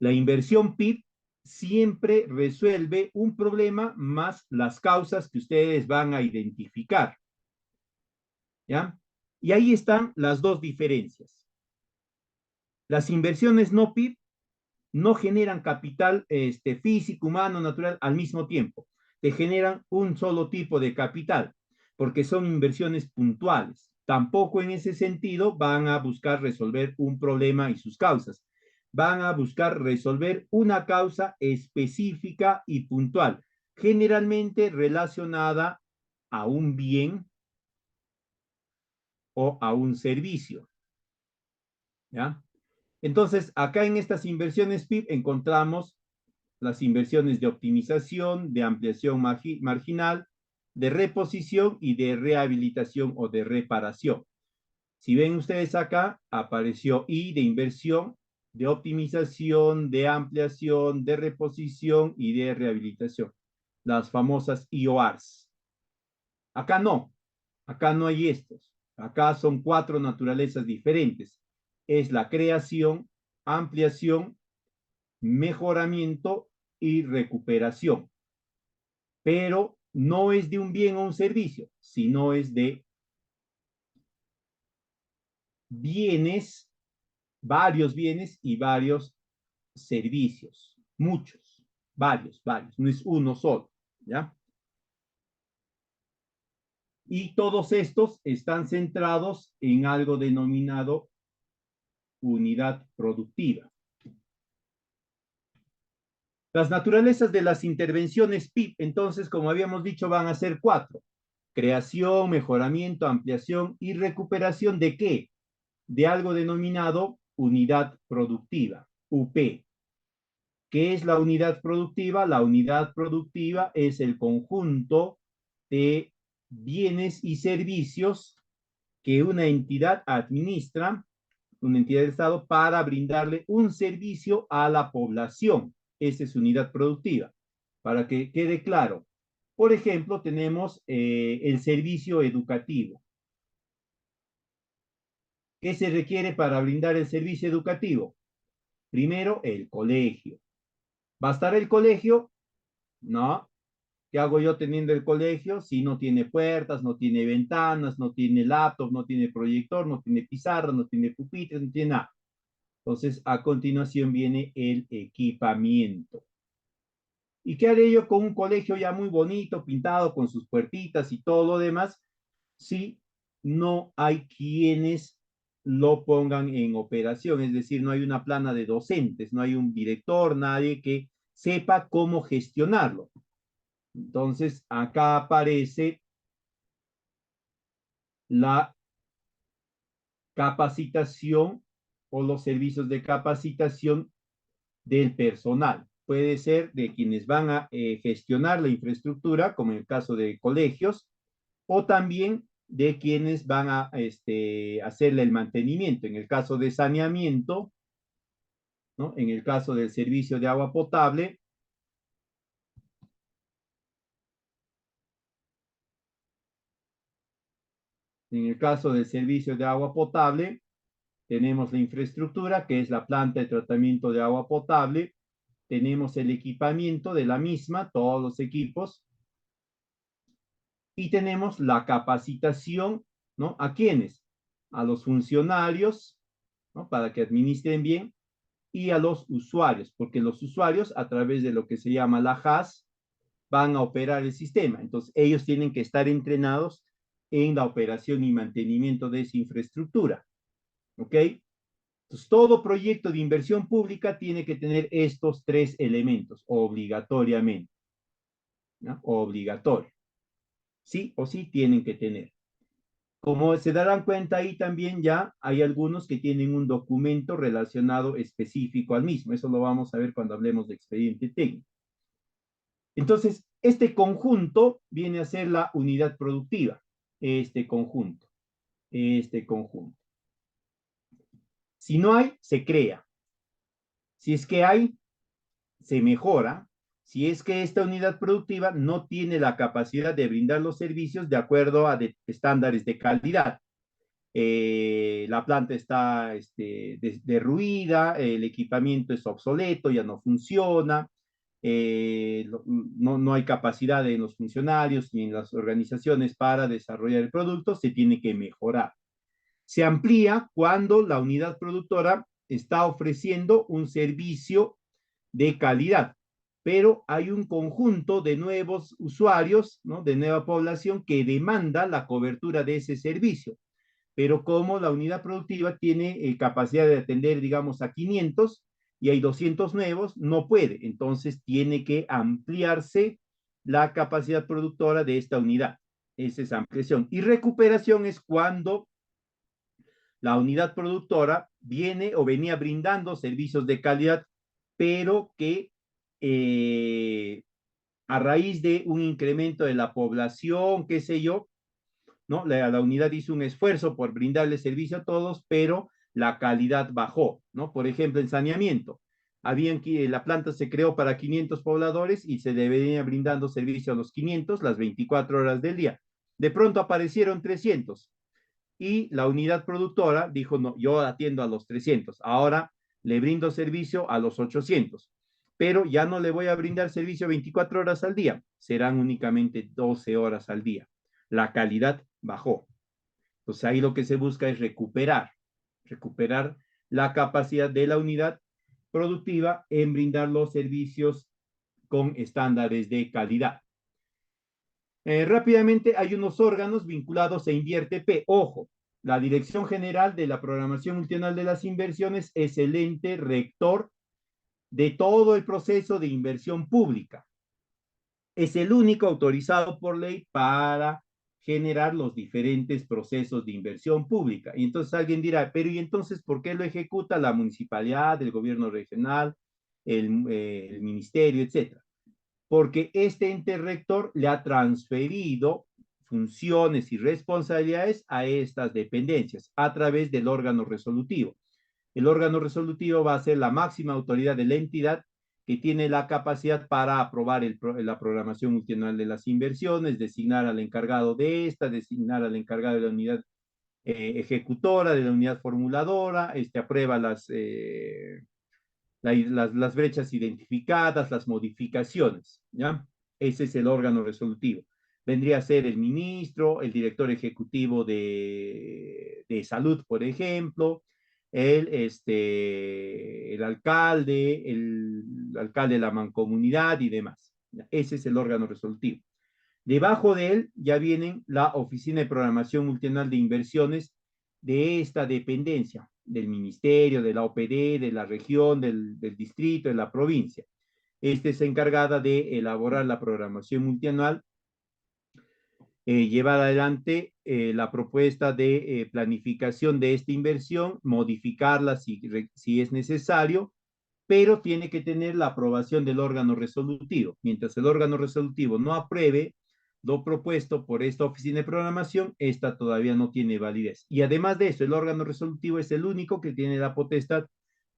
la inversión PIP siempre resuelve un problema más las causas que ustedes van a identificar. ¿Ya? Y ahí están las dos diferencias. Las inversiones no PIP no generan capital físico, humano, natural al mismo tiempo. Te generan un solo tipo de capital, porque son inversiones puntuales. Tampoco en ese sentido van a buscar resolver un problema y sus causas. Van a buscar resolver una causa específica y puntual, generalmente relacionada a un bien o a un servicio. ¿Ya? Entonces, acá en estas inversiones PIB encontramos las inversiones de optimización, de ampliación marginal, de reposición y de rehabilitación o de reparación. Si ven ustedes acá, apareció I de inversión, de optimización, de ampliación, de reposición y de rehabilitación. Las famosas IORs. Acá no hay estos. Acá son cuatro naturalezas diferentes. Es la creación, ampliación, mejoramiento y recuperación. Pero no es de un bien o un servicio, sino es de bienes, varios bienes y varios servicios. Muchos, varios. No es uno solo, ¿ya? Y todos estos están centrados en algo denominado unidad productiva. Las naturalezas de las intervenciones PIP, entonces, como habíamos dicho, van a ser cuatro. Creación, mejoramiento, ampliación y recuperación ¿de qué? De algo denominado unidad productiva, UP. ¿Qué es la unidad productiva? La unidad productiva es el conjunto de bienes y servicios que una entidad administra, una entidad del Estado, para brindarle un servicio a la población. Esa es unidad productiva. Para que quede claro, por ejemplo, tenemos el servicio educativo. ¿Qué se requiere para brindar el servicio educativo? Primero, el colegio. ¿Va a estar el colegio? No. ¿Qué hago yo teniendo el colegio si no tiene puertas, no tiene ventanas, no tiene laptop, no tiene proyector, no tiene pizarra, no tiene pupitre, no tiene nada? Entonces, a continuación viene el equipamiento. ¿Y qué haré yo con un colegio ya muy bonito, pintado, con sus puertitas y todo lo demás, si no hay quienes lo pongan en operación? Es decir, no hay una plana de docentes, no hay un director, nadie que sepa cómo gestionarlo. Entonces, acá aparece la capacitación o los servicios de capacitación del personal. puede ser de quienes van a gestionar la infraestructura, como en el caso de colegios, o también de quienes van a hacerle el mantenimiento. En el caso de saneamiento, ¿no? En el caso del servicio de agua potable, en el caso del servicio de agua potable, tenemos la infraestructura, que es la planta de tratamiento de agua potable, tenemos el equipamiento de la misma, todos los equipos, y tenemos la capacitación, ¿no? ¿A quiénes? A los funcionarios, ¿no? Para que administren bien, y a los usuarios, porque los usuarios, a través de lo que se llama la HAS, van a operar el sistema. Entonces, ellos tienen que estar entrenados en la operación y mantenimiento de esa infraestructura. ¿Ok? Entonces, todo proyecto de inversión pública tiene que tener estos tres elementos, obligatoriamente. ¿No? Obligatorio. Sí o sí tienen que tener. Como se darán cuenta ahí también ya hay algunos que tienen un documento relacionado específico al mismo. Eso lo vamos a ver cuando hablemos de expediente técnico. Entonces, este conjunto viene a ser la unidad productiva. Este conjunto. Este conjunto. Si no hay, se crea. Si es que hay, se mejora. Si es que esta unidad productiva no tiene la capacidad de brindar los servicios de acuerdo a estándares de calidad. La planta está derruida, el equipamiento es obsoleto, ya no funciona, no hay capacidad en los funcionarios ni en las organizaciones para desarrollar el producto, se tiene que mejorar. Se amplía cuando la unidad productora está ofreciendo un servicio de calidad, pero hay un conjunto de nuevos usuarios, ¿no? De nueva población que demanda la cobertura de ese servicio, pero como la unidad productiva tiene capacidad de atender, digamos, a 500 y hay 200 nuevos, no puede. Entonces tiene que ampliarse la capacidad productora de esta unidad. Esa es ampliación. Y recuperación es cuando la unidad productora viene o venía brindando servicios de calidad, pero que a raíz de un incremento de la población, qué sé yo, ¿no? La unidad hizo un esfuerzo por brindarle servicio a todos, pero la calidad bajó, ¿no? Por ejemplo, en saneamiento. La planta se creó para 500 pobladores y se debería brindando servicio a los 500 las 24 horas del día. De pronto aparecieron 300 y la unidad productora dijo, no, yo atiendo a los 300, ahora le brindo servicio a los 800, pero ya no le voy a brindar servicio 24 horas al día, serán únicamente 12 horas al día. La calidad bajó. Entonces ahí lo que se busca es recuperar la capacidad de la unidad productiva en brindar los servicios con estándares de calidad. Rápidamente, hay unos órganos vinculados a InvierteP. Ojo, la Dirección General de la Programación Multianual de las Inversiones es el ente rector de todo el proceso de inversión pública. Es el único autorizado por ley para generar los diferentes procesos de inversión pública. Y entonces alguien dirá, pero ¿y entonces por qué lo ejecuta la municipalidad, el gobierno regional, el ministerio, etcétera? Porque este ente rector le ha transferido funciones y responsabilidades a estas dependencias a través del órgano resolutivo. El órgano resolutivo va a ser la máxima autoridad de la entidad que tiene la capacidad para aprobar la programación multianual de las inversiones, designar al encargado de esta, designar al encargado de la unidad ejecutora, de la unidad formuladora, aprueba las brechas identificadas, las modificaciones, ¿ya? Ese es el órgano resolutivo. Vendría a ser el ministro, el director ejecutivo de salud, por ejemplo, el alcalde de la mancomunidad y demás. Ese es el órgano resolutivo. Debajo de él ya vienen la Oficina de Programación Multianual de Inversiones de esta dependencia, del ministerio, de la OPD, de la región, del distrito, de la provincia. Esta es encargada de elaborar la programación multianual, llevar adelante la propuesta de planificación de esta inversión, modificarla si es necesario, pero tiene que tener la aprobación del órgano resolutivo. Mientras el órgano resolutivo no apruebe lo propuesto por esta oficina de programación, esta todavía no tiene validez. Y además de eso, el órgano resolutivo es el único que tiene la potestad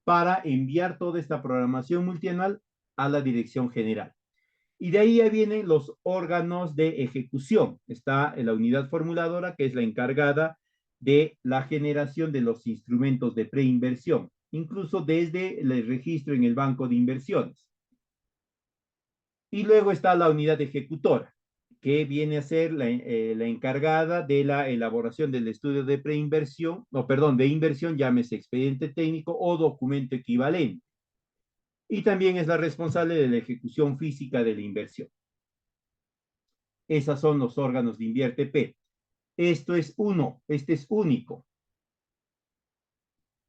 para enviar toda esta programación multianual a la dirección general. Y de ahí ya vienen los órganos de ejecución. Está la unidad formuladora, que es la encargada de la generación de los instrumentos de preinversión, incluso desde el registro en el banco de inversiones. Y luego está la unidad ejecutora, que viene a ser la encargada de la elaboración del estudio de preinversión, o perdón, de inversión, llámese expediente técnico o documento equivalente. Y también es la responsable de la ejecución física de la inversión. Esos son los órganos de Invierte P. Esto es uno, este es único.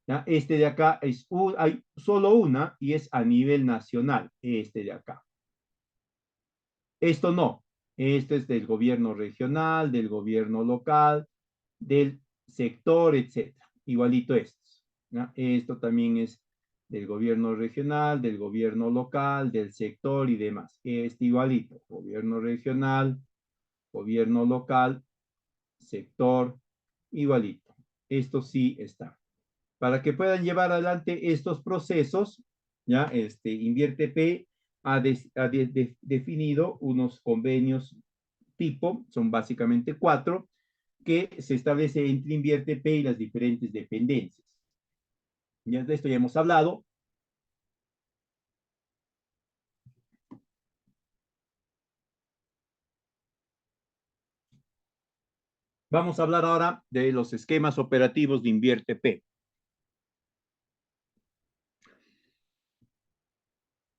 ¿Ya? Este de acá hay solo una y es a nivel nacional, este de acá. Esto no, esto es del gobierno regional, del gobierno local, del sector, etcétera. Igualito estos. ¿Ya? Esto también es del gobierno regional, del gobierno local, del sector y demás. Este igualito, gobierno regional, gobierno local, sector, igualito. Esto sí está. Para que puedan llevar adelante estos procesos, ya Invierte P ha definido unos convenios tipo, son básicamente 4, que se establece entre Invierte P y las diferentes dependencias. Ya de esto ya hemos hablado. Vamos a hablar ahora de los esquemas operativos de Invierte P.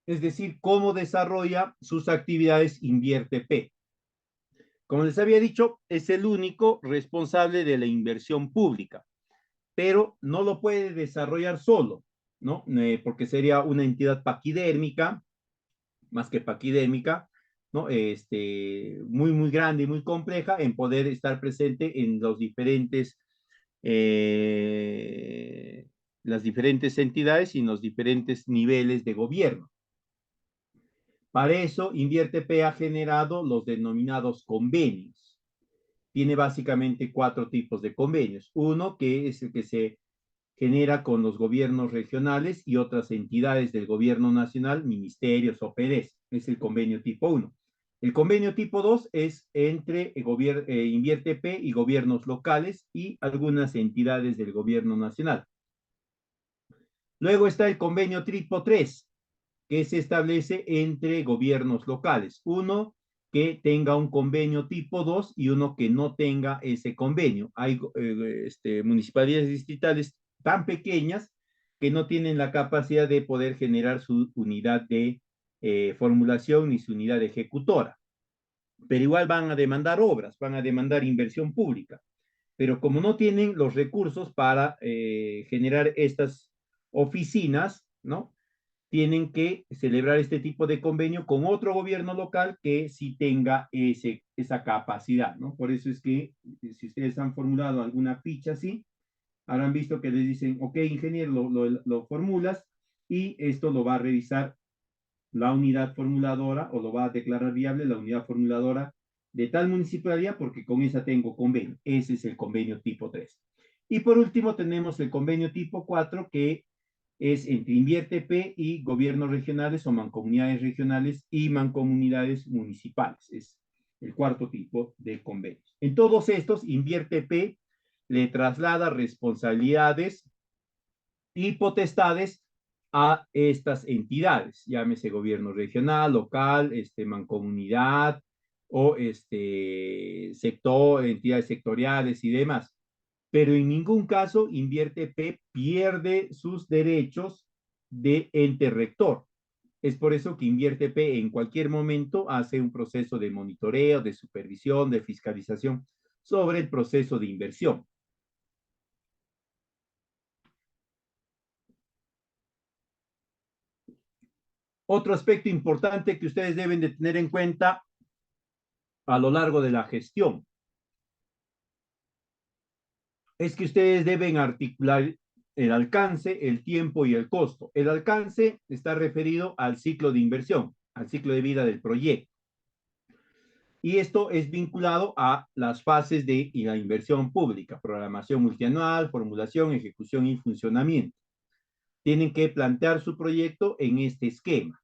Es decir, cómo desarrolla sus actividades Invierte P. Como les había dicho, es el único responsable de la inversión pública, pero no lo puede desarrollar solo, ¿no? Porque sería una entidad paquidérmica, más que paquidérmica, ¿no? Muy, muy grande y muy compleja en poder estar presente en los diferentes, las diferentes entidades y en los diferentes niveles de gobierno. Para eso, Invierte P ha generado los denominados convenios. Tiene básicamente 4 tipos de convenios. Uno que es el que se genera con los gobiernos regionales y otras entidades del gobierno nacional, ministerios o PDs. Es el convenio tipo 1. El convenio tipo 2 es entre Invierte P y gobiernos locales y algunas entidades del gobierno nacional. Luego está el convenio tipo 3, que se establece entre gobiernos locales. Uno que tenga un convenio tipo 2 y uno que no tenga ese convenio. Hay municipalidades distritales tan pequeñas que no tienen la capacidad de poder generar su unidad de formulación ni su unidad ejecutora. Pero igual van a demandar obras, van a demandar inversión pública. Pero como no tienen los recursos para generar estas oficinas, ¿no? Tienen que celebrar este tipo de convenio con otro gobierno local que sí tenga esa capacidad, ¿no? Por eso es que si ustedes han formulado alguna ficha así, habrán visto que les dicen, ok, ingeniero, lo formulas y esto lo va a revisar la unidad formuladora o lo va a declarar viable la unidad formuladora de tal municipalidad porque con esa tengo convenio. Ese es el convenio tipo 3. Y por último tenemos el convenio tipo 4 que es entre Invierte P y gobiernos regionales o mancomunidades regionales y mancomunidades municipales. Es el cuarto tipo de convenios. En todos estos, Invierte P le traslada responsabilidades y potestades a estas entidades, llámese gobierno regional, local, mancomunidad o sector, entidades sectoriales y demás. Pero en ningún caso Invierte P pierde sus derechos de ente rector. Es por eso que Invierte P en cualquier momento hace un proceso de monitoreo, de supervisión, de fiscalización sobre el proceso de inversión. Otro aspecto importante que ustedes deben de tener en cuenta a lo largo de la gestión es que ustedes deben articular el alcance, el tiempo y el costo. El alcance está referido al ciclo de inversión, al ciclo de vida del proyecto. Y esto es vinculado a las fases de la inversión pública, programación multianual, formulación, ejecución y funcionamiento. Tienen que plantear su proyecto en este esquema.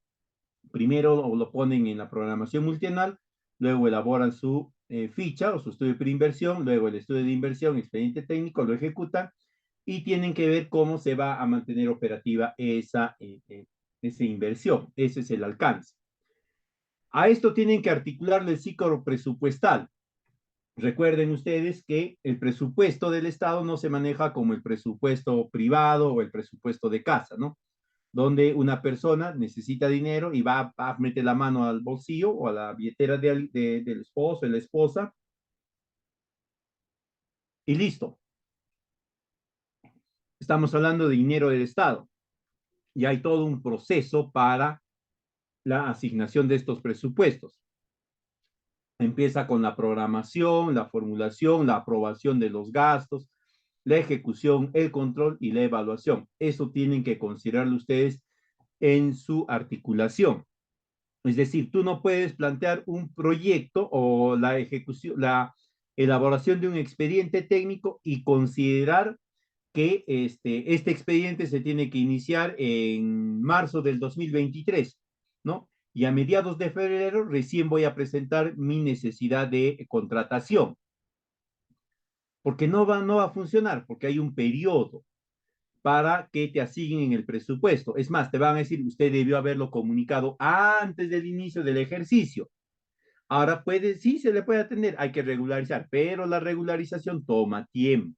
Primero lo ponen en la programación multianual, luego elaboran su ficha o su estudio de preinversión, luego el estudio de inversión, expediente técnico, lo ejecutan y tienen que ver cómo se va a mantener operativa esa inversión. Ese es el alcance. A esto tienen que articularle el ciclo presupuestal. Recuerden ustedes que el presupuesto del Estado no se maneja como el presupuesto privado o el presupuesto de casa, ¿no? Donde una persona necesita dinero y va a meter la mano al bolsillo o a la billetera del esposo, de la esposa, y listo. Estamos hablando de dinero del Estado. Y hay todo un proceso para la asignación de estos presupuestos. Empieza con la programación, la formulación, la aprobación de los gastos, la ejecución, el control y la evaluación. Eso tienen que considerarlo ustedes en su articulación. Es decir, tú no puedes plantear un proyecto o la ejecución, la elaboración de un expediente técnico y considerar que este expediente se tiene que iniciar en marzo del 2023, ¿no? Y a mediados de febrero recién voy a presentar mi necesidad de contratación, porque no va a funcionar, porque hay un periodo para que te asignen el presupuesto. Es más, te van a decir, usted debió haberlo comunicado antes del inicio del ejercicio. Ahora puede, sí, se le puede atender, hay que regularizar, pero la regularización toma tiempo.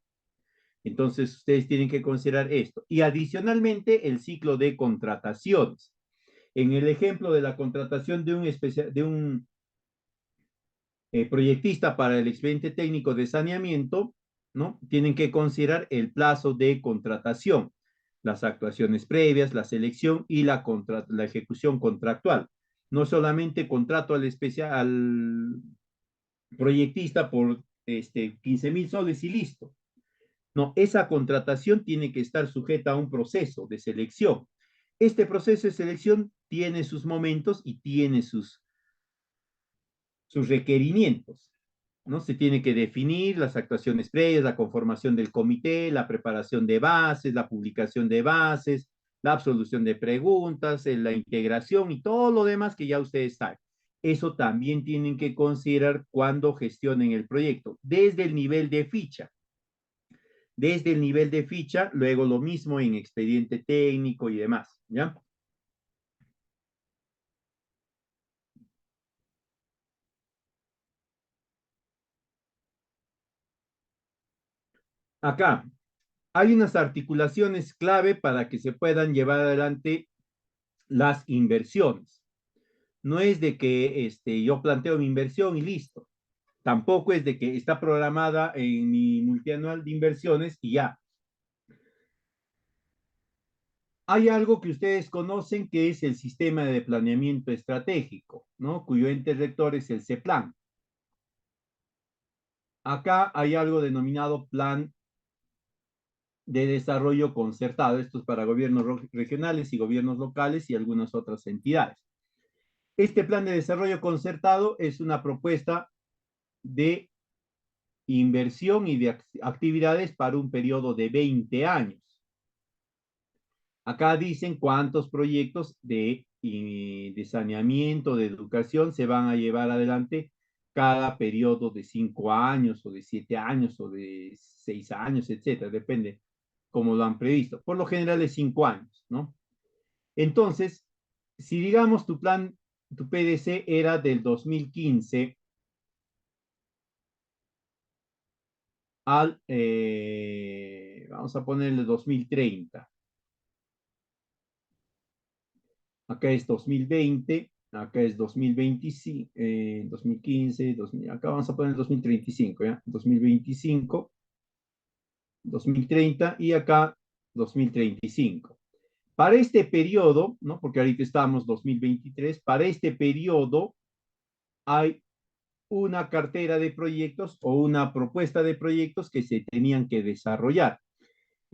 Entonces, ustedes tienen que considerar esto. Y adicionalmente, el ciclo de contrataciones. En el ejemplo de la contratación de un proyectista para el expediente técnico de saneamiento, ¿no? Tienen que considerar el plazo de contratación, las actuaciones previas, la selección y la ejecución contractual. No solamente contrato al proyectista por 15,000 soles y listo. No, esa contratación tiene que estar sujeta a un proceso de selección. Este proceso de selección tiene sus momentos y tiene sus requerimientos, ¿no? Se tiene que definir las actuaciones previas, la conformación del comité, la preparación de bases, la publicación de bases, la absolución de preguntas, la integración y todo lo demás que ya ustedes saben. Eso también tienen que considerar cuando gestionen el proyecto, desde el nivel de ficha. Desde el nivel de ficha, luego lo mismo en expediente técnico y demás, ¿ya? Acá hay unas articulaciones clave para que se puedan llevar adelante las inversiones. No es de que yo planteo mi inversión y listo. Tampoco es de que está programada en mi multianual de inversiones y ya. Hay algo que ustedes conocen que es el sistema de planeamiento estratégico, ¿no? Cuyo ente rector es el CEPLAN. Acá hay algo denominado plan de desarrollo concertado. Esto es para gobiernos regionales y gobiernos locales y algunas otras entidades. Este plan de desarrollo concertado es una propuesta de inversión y de actividades para un periodo de 20 años. Acá dicen cuántos proyectos de saneamiento, de educación se van a llevar adelante cada periodo de 5 años o de 7 años o de 6 años, etcétera, depende cómo lo han previsto. Por lo general es 5 años, ¿no? Entonces, si digamos tu PDC era del 2015 vamos a ponerle 2030. Acá es 2020, acá es 2025, 2015, 2000, acá vamos a poner 2035, ¿ya? 2025, 2030 y acá 2035. Para este periodo, ¿no? Porque ahorita estamos 2023, para este periodo hay una cartera de proyectos o una propuesta de proyectos que se tenían que desarrollar.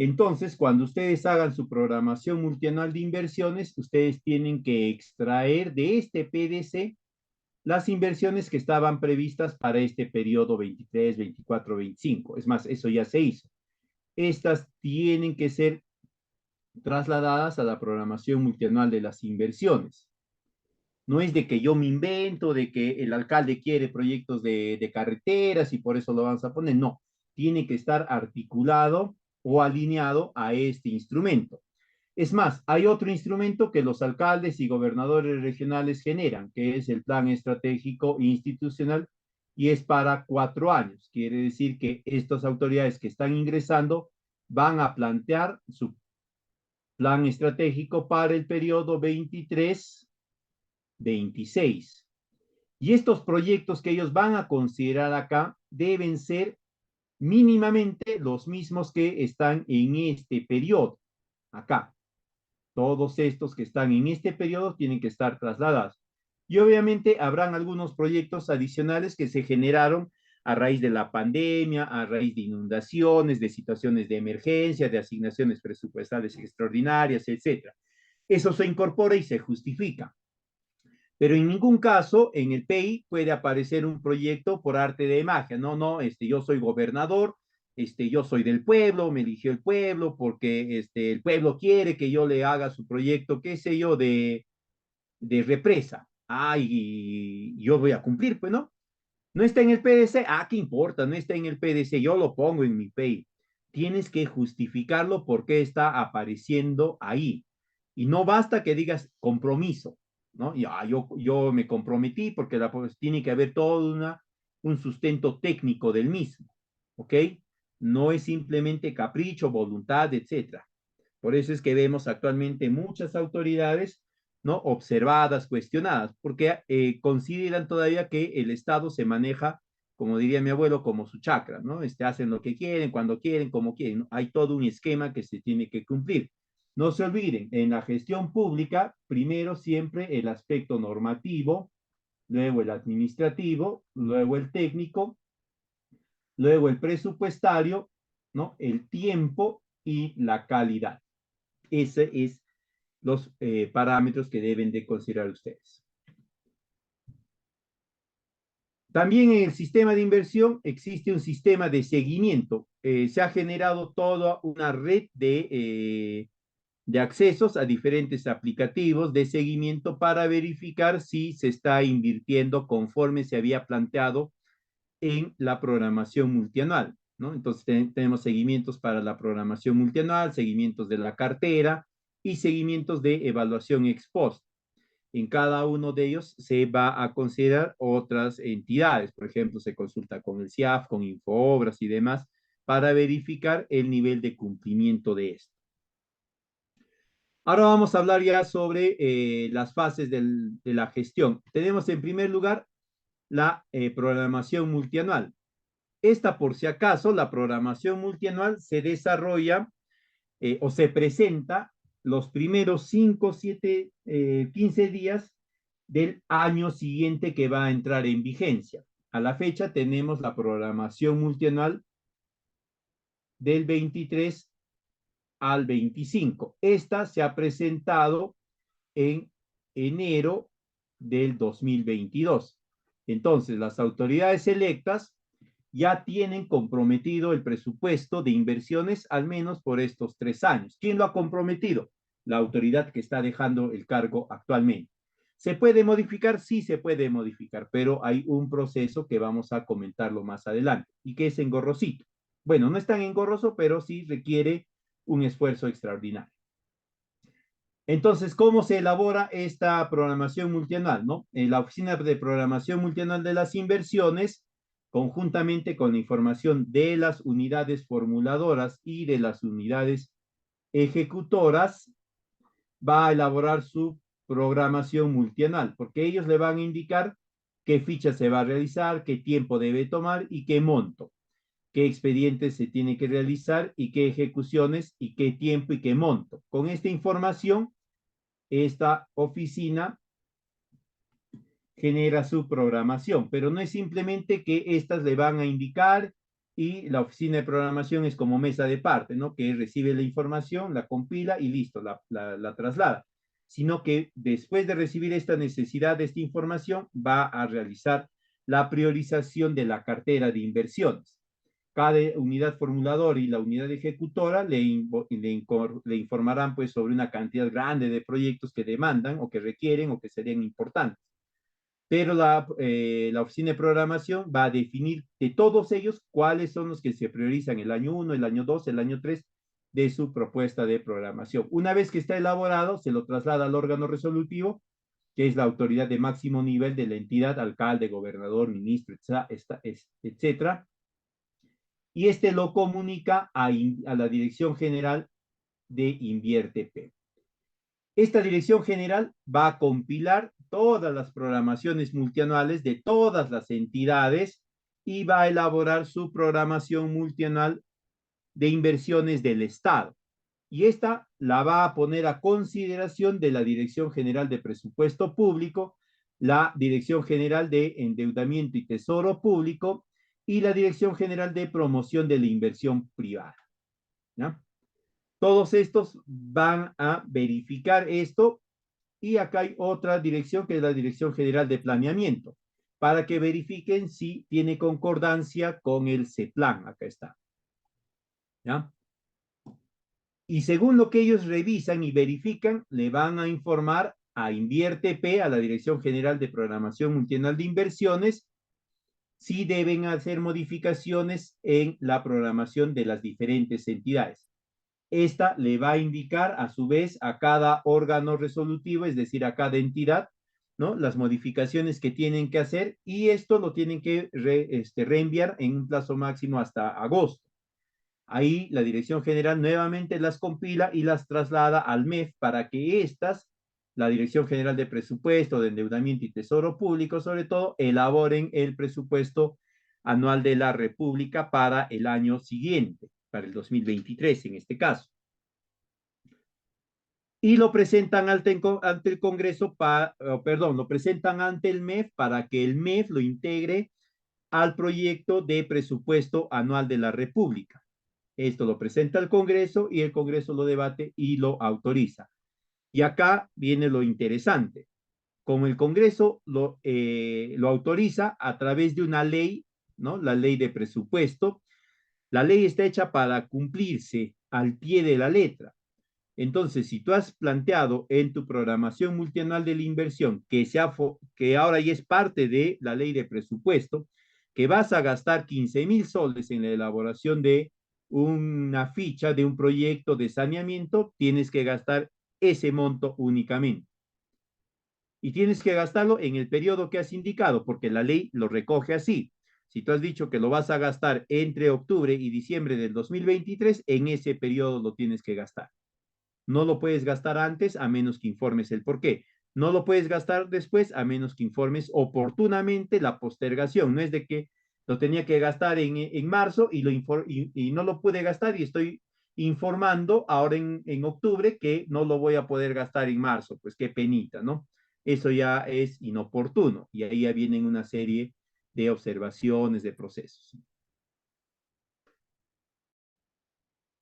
Entonces, cuando ustedes hagan su programación multianual de inversiones, ustedes tienen que extraer de este PDC las inversiones que estaban previstas para este periodo 23, 24, 25. Es más, eso ya se hizo. Estas tienen que ser trasladadas a la programación multianual de las inversiones. No es de que yo me invento, de que el alcalde quiere proyectos de carreteras y por eso lo vamos a poner. No, tiene que estar articulado o alineado a este instrumento. Es más, hay otro instrumento que los alcaldes y gobernadores regionales generan, que es el Plan Estratégico Institucional, y es para 4 años. Quiere decir que estas autoridades que están ingresando van a plantear su plan estratégico para el periodo 23-26. Y estos proyectos que ellos van a considerar acá deben ser mínimamente los mismos que están en este periodo. Acá, todos estos que están en este periodo tienen que estar trasladados. Y obviamente habrán algunos proyectos adicionales que se generaron a raíz de la pandemia, a raíz de inundaciones, de situaciones de emergencia, de asignaciones presupuestales extraordinarias, etcétera. Eso se incorpora y se justifica. Pero en ningún caso en el PEI puede aparecer un proyecto por arte de magia. No, no, yo soy gobernador, yo soy del pueblo, me eligió el pueblo porque el pueblo quiere que yo le haga su proyecto, qué sé yo, de represa. Ah, y yo voy a cumplir, pues no. No está en el PDC, ah, ¿qué importa? No está en el PDC, yo lo pongo en mi PEI. Tienes que justificarlo porque está apareciendo ahí. Y no basta que digas compromiso, ¿no? Ya, yo me comprometí porque pues, tiene que haber todo un sustento técnico del mismo, ¿ok? No es simplemente capricho, voluntad, etcétera. Por eso es que vemos actualmente muchas autoridades, ¿no? Observadas, cuestionadas, porque consideran todavía que el Estado se maneja, como diría mi abuelo, como su chakra, ¿no? Hacen lo que quieren, cuando quieren, como quieren, ¿no? Hay todo un esquema que se tiene que cumplir. No se olviden, en la gestión pública, primero siempre el aspecto normativo, luego el administrativo, luego el técnico, luego el presupuestario, ¿no? El tiempo y la calidad. Ese es los parámetros que deben de considerar ustedes. También en el sistema de inversión existe un sistema de seguimiento. Se ha generado toda una red de accesos a diferentes aplicativos de seguimiento para verificar si se está invirtiendo conforme se había planteado en la programación multianual, ¿no? Entonces tenemos seguimientos para la programación multianual, seguimientos de la cartera y seguimientos de evaluación ex post. En cada uno de ellos se va a considerar otras entidades. Por ejemplo, se consulta con el CIAF, con Infoobras y demás, para verificar el nivel de cumplimiento de esto. Ahora vamos a hablar ya sobre las fases de la gestión. Tenemos en primer lugar la programación multianual. Esta, por si acaso, la programación multianual se desarrolla o se presenta los primeros 5, 7, 15 días del año siguiente que va a entrar en vigencia. A la fecha tenemos la programación multianual del 23 al 25. Esta se ha presentado en enero del 2022. Entonces, las autoridades electas ya tienen comprometido el presupuesto de inversiones al menos por estos 3 años. ¿Quién lo ha comprometido? La autoridad que está dejando el cargo actualmente. ¿Se puede modificar? Sí, se puede modificar, pero hay un proceso que vamos a comentarlo más adelante y que es engorrosito. Bueno, no es tan engorroso, pero sí requiere un esfuerzo extraordinario. Entonces, ¿cómo se elabora esta programación multianual, no? La Oficina de Programación Multianual de las Inversiones, conjuntamente con la información de las unidades formuladoras y de las unidades ejecutoras, va a elaborar su programación multianual, porque ellos le van a indicar qué ficha se va a realizar, qué tiempo debe tomar y qué monto, qué expedientes se tiene que realizar y qué ejecuciones y qué tiempo y qué monto. Con esta información, esta oficina genera su programación, pero no es simplemente que estas le van a indicar y la oficina de programación es como mesa de parte, ¿no? Que recibe la información, la compila y listo, la traslada. Sino que después de recibir esta necesidad de esta información, va a realizar la priorización de la cartera de inversiones. Cada unidad formuladora y la unidad ejecutora le informarán pues sobre una cantidad grande de proyectos que demandan o que requieren o que serían importantes, pero la oficina de programación va a definir de todos ellos cuáles son los que se priorizan el año 1, el año 2, el año 3 de su propuesta de programación. Una vez que está elaborado, se lo traslada al órgano resolutivo, que es la autoridad de máximo nivel de la entidad, alcalde, gobernador, ministro, etcétera, y este lo comunica a la Dirección General de InvierteP. Esta dirección general va a compilar todas las programaciones multianuales de todas las entidades y va a elaborar su programación multianual de inversiones del Estado. Y esta la va a poner a consideración de la Dirección General de Presupuesto Público, la Dirección General de Endeudamiento y Tesoro Público y la Dirección General de Promoción de la Inversión Privada, ¿no? Todos estos van a verificar esto y acá hay otra dirección que es la Dirección General de Planeamiento, para que verifiquen si tiene concordancia con el CEPLAN. Acá está. ¿Ya? Y según lo que ellos revisan y verifican, le van a informar a InvierteP, a la Dirección General de Programación Multianual de Inversiones, si deben hacer modificaciones en la programación de las diferentes entidades. Esta le va a indicar a su vez a cada órgano resolutivo, es decir, a cada entidad, ¿no? Las modificaciones que tienen que hacer y esto lo tienen que reenviar en un plazo máximo hasta agosto. Ahí la Dirección General nuevamente las compila y las traslada al MEF para que estas, la Dirección General de Presupuesto, de Endeudamiento y Tesoro Público, sobre todo, elaboren el presupuesto anual de la República para el año siguiente, para el 2023 en este caso. Y lo presentan ante el Congreso, lo presentan ante el MEF para que el MEF lo integre al proyecto de presupuesto anual de la República. Esto lo presenta al Congreso y el Congreso lo debate y lo autoriza. Y acá viene lo interesante. Como el Congreso lo autoriza a través de una ley, ¿no? La ley de presupuesto, la ley está hecha para cumplirse al pie de la letra. Entonces, si tú has planteado en tu programación multianual de la inversión que ahora ya es parte de la ley de presupuesto, que vas a gastar 15,000 soles en la elaboración de una ficha de un proyecto de saneamiento, tienes que gastar ese monto únicamente. Y tienes que gastarlo en el periodo que has indicado, porque la ley lo recoge así. Si tú has dicho que lo vas a gastar entre octubre y diciembre del 2023, en ese periodo lo tienes que gastar. No lo puedes gastar antes a menos que informes el por qué. No lo puedes gastar después a menos que informes oportunamente la postergación. No es de que lo tenía que gastar en marzo y no lo pude gastar y estoy informando ahora en octubre que no lo voy a poder gastar en marzo. Pues qué penita, ¿no? Eso ya es inoportuno y ahí ya vienen una serie de observaciones, de procesos.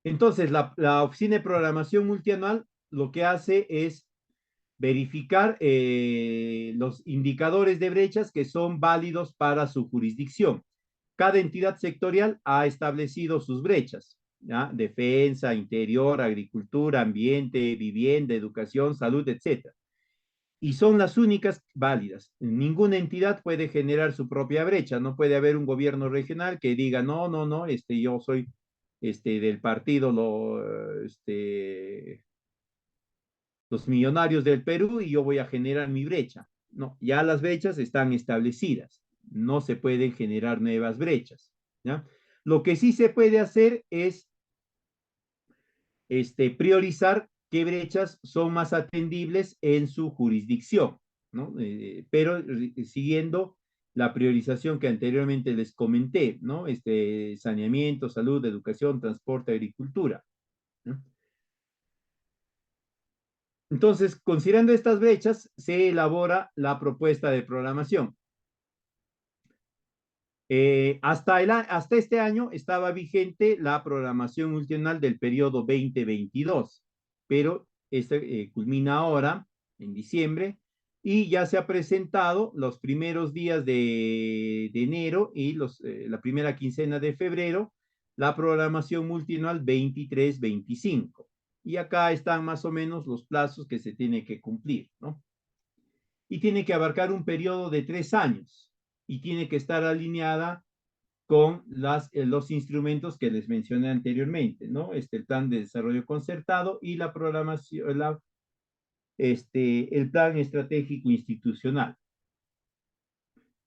Entonces, la oficina de programación multianual lo que hace es verificar los indicadores de brechas que son válidos para su jurisdicción. Cada entidad sectorial ha establecido sus brechas, ¿ya? Defensa, interior, agricultura, ambiente, vivienda, educación, salud, etcétera. Y son las únicas válidas. Ninguna entidad puede generar su propia brecha. No puede haber un gobierno regional que diga, no, no, no, yo soy del partido, los millonarios del Perú y yo voy a generar mi brecha. No, ya las brechas están establecidas. No se pueden generar nuevas brechas. ¿Ya? Lo que sí se puede hacer es priorizar qué brechas son más atendibles en su jurisdicción, ¿no? Pero siguiendo la priorización que anteriormente les comenté, ¿no? Saneamiento, salud, educación, transporte, agricultura, ¿no? Entonces, considerando estas brechas, se elabora la propuesta de programación. Hasta este año estaba vigente la programación multianual del periodo 2022, pero este culmina ahora, en diciembre, y ya se ha presentado los primeros días de enero y la primera quincena de febrero, la programación multianual 23-25. Y acá están más o menos los plazos que se tiene que cumplir, ¿no? Y tiene que abarcar un periodo de 3 años y tiene que estar alineada con los instrumentos que les mencioné anteriormente, ¿no? El plan de desarrollo concertado y la programación, el plan estratégico institucional.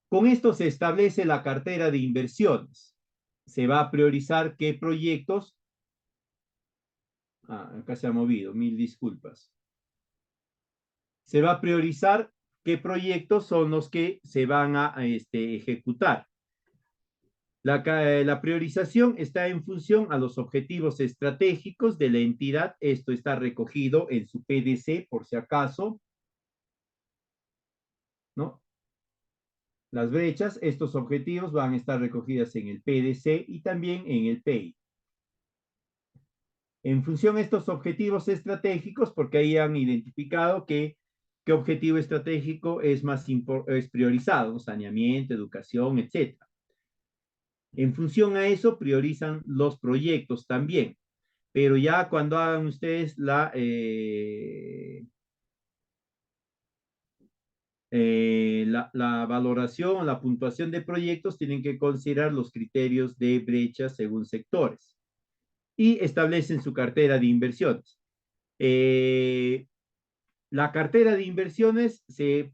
Con esto se establece la cartera de inversiones. Se va a priorizar qué proyectos. Acá se ha movido, mil disculpas. Se va a priorizar qué proyectos son los que se van a ejecutar. La priorización está en función a los objetivos estratégicos de la entidad. Esto está recogido en su PDC, por si acaso, ¿no? Las brechas, estos objetivos van a estar recogidas en el PDC y también en el PEI. En función a estos objetivos estratégicos, porque ahí han identificado qué objetivo estratégico es priorizado, saneamiento, educación, etcétera. En función a eso, priorizan los proyectos también. Pero ya cuando hagan ustedes la valoración, la puntuación de proyectos, tienen que considerar los criterios de brecha según sectores y establecen su cartera de inversiones. La cartera de inversiones se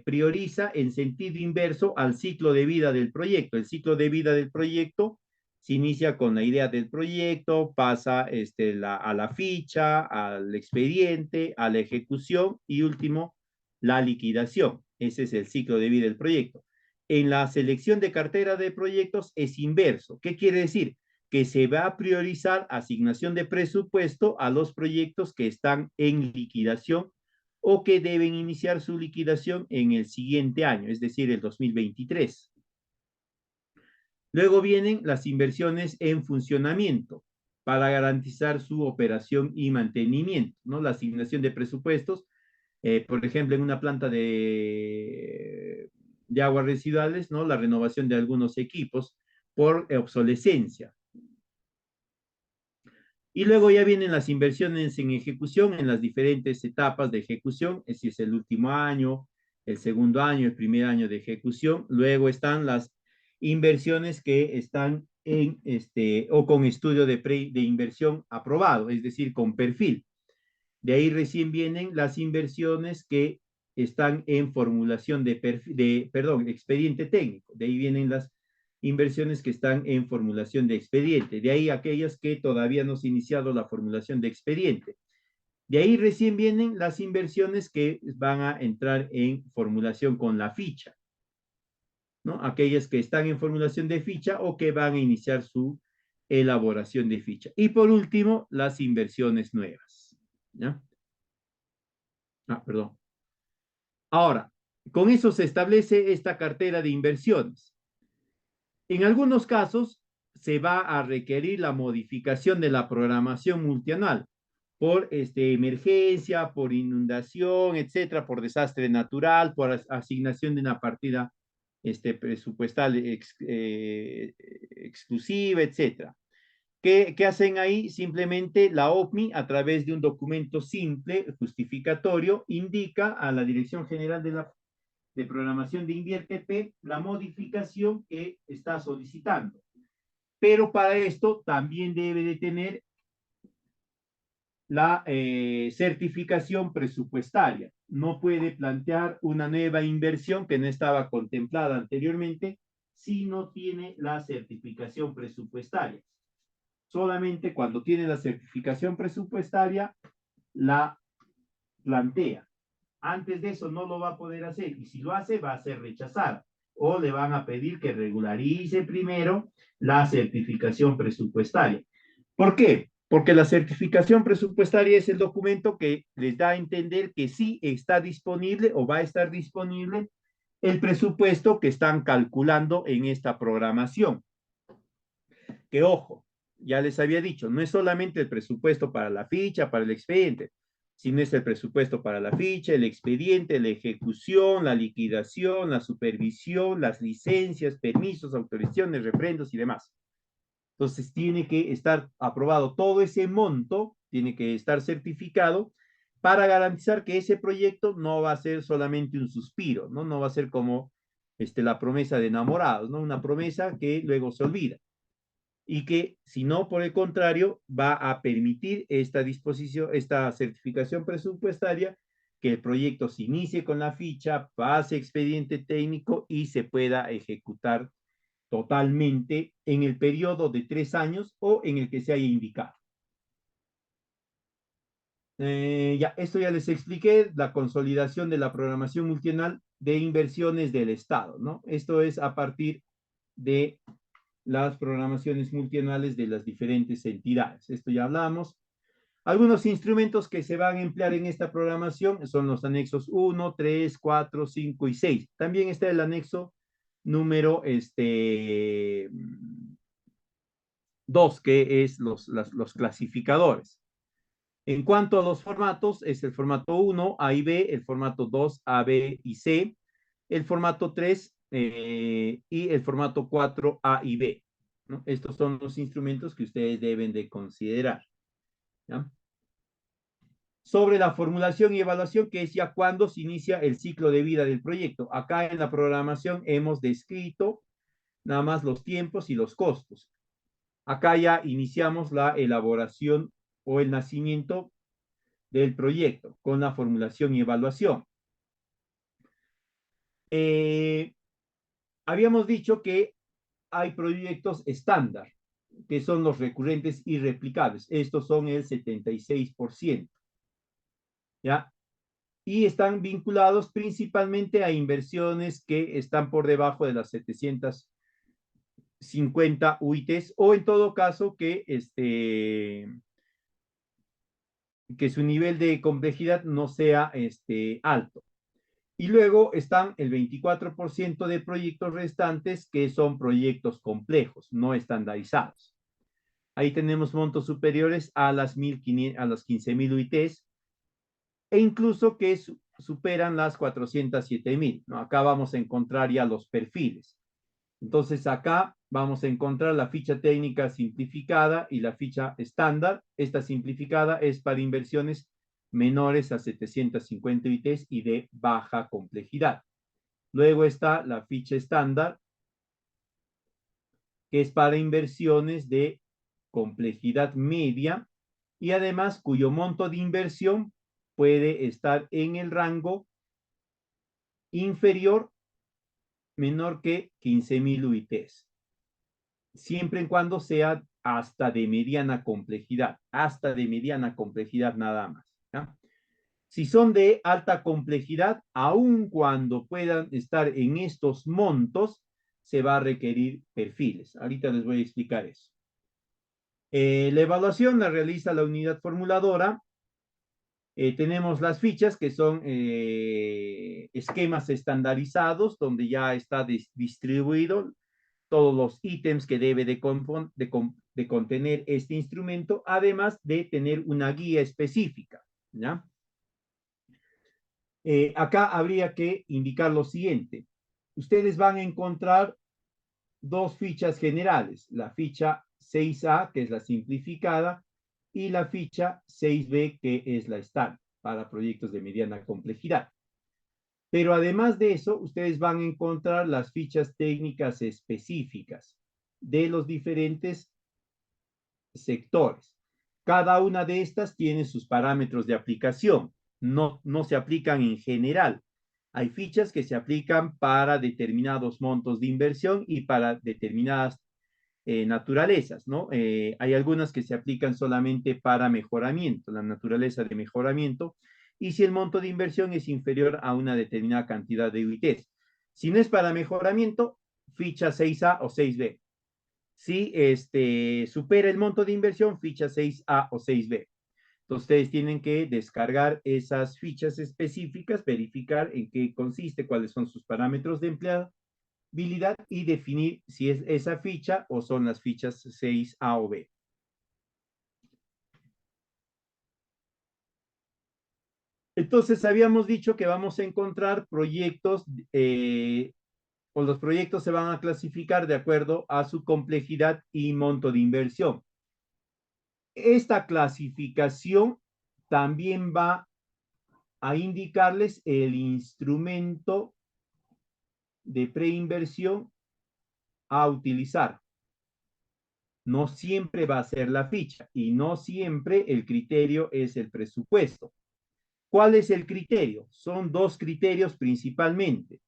prioriza en sentido inverso al ciclo de vida del proyecto. El ciclo de vida del proyecto se inicia con la idea del proyecto, pasa a la ficha, al expediente, a la ejecución y último, la liquidación. Ese es el ciclo de vida del proyecto. En la selección de cartera de proyectos es inverso. ¿Qué quiere decir? Que se va a priorizar asignación de presupuesto a los proyectos que están en liquidación o que deben iniciar su liquidación en el siguiente año, es decir, el 2023. Luego vienen las inversiones en funcionamiento para garantizar su operación y mantenimiento, ¿no? La asignación de presupuestos, por ejemplo, en una planta de aguas residuales, ¿no? La renovación de algunos equipos por obsolescencia. Y luego ya vienen las inversiones en ejecución en las diferentes etapas de ejecución, si es el último año, el segundo año, el primer año de ejecución. Luego están las inversiones que están o con estudio de inversión aprobado, es decir, con perfil. De ahí recién vienen las inversiones que están en formulación expediente técnico. De ahí vienen las inversiones que están en formulación de expediente. De ahí aquellas que todavía no se ha iniciado la formulación de expediente. De ahí recién vienen las inversiones que van a entrar en formulación con la ficha, ¿no? Aquellas que están en formulación de ficha o que van a iniciar su elaboración de ficha. Y por último, las inversiones nuevas, ¿ya? Perdón. Ahora, con eso se establece esta cartera de inversiones. En algunos casos se va a requerir la modificación de la programación multianual por emergencia, por inundación, etcétera, por desastre natural, por asignación de una partida presupuestal exclusiva, etcétera. ¿Qué hacen ahí? Simplemente la OPMI, a través de un documento simple, justificatorio, indica a la Dirección General de Programación de INVIERTEP la modificación que está solicitando. Pero para esto también debe de tener la certificación presupuestaria. No puede plantear una nueva inversión que no estaba contemplada anteriormente si no tiene la certificación presupuestaria. Solamente cuando tiene la certificación presupuestaria la plantea. Antes de eso no lo va a poder hacer y si lo hace va a ser rechazada o le van a pedir que regularice primero la certificación presupuestaria. ¿Por qué? Porque la certificación presupuestaria es el documento que les da a entender que sí está disponible o va a estar disponible el presupuesto que están calculando en esta programación. Que ojo, ya les había dicho, no es solamente el presupuesto para la ficha, para el expediente, sino es el presupuesto para la ficha, el expediente, la ejecución, la liquidación, la supervisión, las licencias, permisos, autorizaciones, refrendos y demás. Entonces tiene que estar aprobado todo ese monto, tiene que estar certificado para garantizar que ese proyecto no va a ser solamente un suspiro, ¿no? No va a ser como la promesa de enamorados, ¿no? Una promesa que luego se olvida y que, si no, por el contrario, va a permitir esta disposición, esta certificación presupuestaria, que el proyecto se inicie con la ficha, pase expediente técnico y se pueda ejecutar totalmente en el periodo de 3 años o en el que se haya indicado. Ya, esto ya les expliqué, la consolidación de la programación multianual de inversiones del Estado, ¿no? Esto es a partir de las programaciones multianuales de las diferentes entidades. Esto ya hablamos. Algunos instrumentos que se van a emplear en esta programación son los anexos 1, 3, 4, 5 y 6. También está el anexo número 2, que es los clasificadores. En cuanto a los formatos, es el formato 1, A y B, el formato 2, A, B y C, el formato 3 y el formato 4, A y B, ¿no? Estos son los instrumentos que ustedes deben de considerar, ¿ya? Sobre la formulación y evaluación, que es ya cuando se inicia el ciclo de vida del proyecto. Acá en la programación hemos descrito nada más los tiempos y los costos. Acá ya iniciamos la elaboración o el nacimiento del proyecto con la formulación y evaluación. Eh, Habíamos dicho que hay proyectos estándar, que son los recurrentes y replicables. Estos son el 76%, ¿ya? Y están vinculados principalmente a inversiones que están por debajo de las 750 UITs o en todo caso que su nivel de complejidad no sea alto. Y luego están el 24% de proyectos restantes que son proyectos complejos, no estandarizados. Ahí tenemos montos superiores a las 15.000 UITs e incluso que superan las 407.000, ¿no? Acá vamos a encontrar ya los perfiles. Entonces acá vamos a encontrar la ficha técnica simplificada y la ficha estándar. Esta simplificada es para inversiones menores a 750 UITs y de baja complejidad. Luego está la ficha estándar, que es para inversiones de complejidad media y además cuyo monto de inversión puede estar en el rango inferior, menor que 15.000 UITs, siempre y cuando sea hasta de mediana complejidad nada más, ¿ya? Si son de alta complejidad, aun cuando puedan estar en estos montos, se va a requerir perfiles. Ahorita les voy a explicar eso. La evaluación la realiza la unidad formuladora. Tenemos las fichas, que son esquemas estandarizados, donde ya está distribuido todos los ítems que debe de contener este instrumento, además de tener una guía específica, ¿ya? Acá habría que indicar lo siguiente. Ustedes van a encontrar dos fichas generales, la ficha 6A, que es la simplificada, y la ficha 6B, que es la estándar para proyectos de mediana complejidad. Pero además de eso, ustedes van a encontrar las fichas técnicas específicas de los diferentes sectores. Cada una de estas tiene sus parámetros de aplicación. No se aplican en general. Hay fichas que se aplican para determinados montos de inversión y para determinadas naturalezas, ¿no? Hay algunas que se aplican solamente para mejoramiento, la naturaleza de mejoramiento, y si el monto de inversión es inferior a una determinada cantidad de UITs. Si no es para mejoramiento, ficha 6A o 6B. Si supera el monto de inversión, ficha 6A o 6B. Entonces, ustedes tienen que descargar esas fichas específicas, verificar en qué consiste, cuáles son sus parámetros de empleabilidad y definir si es esa ficha o son las fichas 6A o B. Entonces, habíamos dicho que vamos a encontrar proyectos, o los proyectos se van a clasificar de acuerdo a su complejidad y monto de inversión. Esta clasificación también va a indicarles el instrumento de preinversión a utilizar. No siempre va a ser la ficha y no siempre el criterio es el presupuesto. ¿Cuál es el criterio? Son dos criterios principalmente.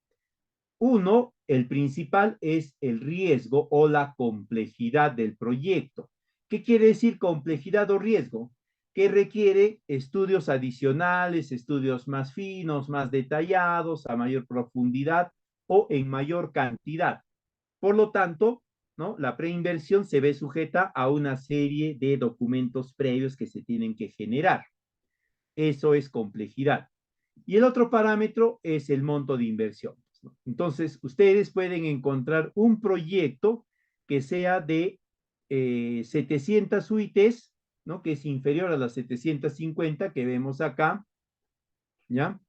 Uno, el principal es el riesgo o la complejidad del proyecto. ¿Qué quiere decir complejidad o riesgo? Que requiere estudios adicionales, estudios más finos, más detallados, a mayor profundidad o en mayor cantidad. Por lo tanto, ¿no? La preinversión se ve sujeta a una serie de documentos previos que se tienen que generar. Eso es complejidad. Y el otro parámetro es el monto de inversión. ¿No? Entonces, ustedes pueden encontrar un proyecto que sea de 700 UITs, ¿no? Que es inferior a las 750 que vemos acá, ¿ya?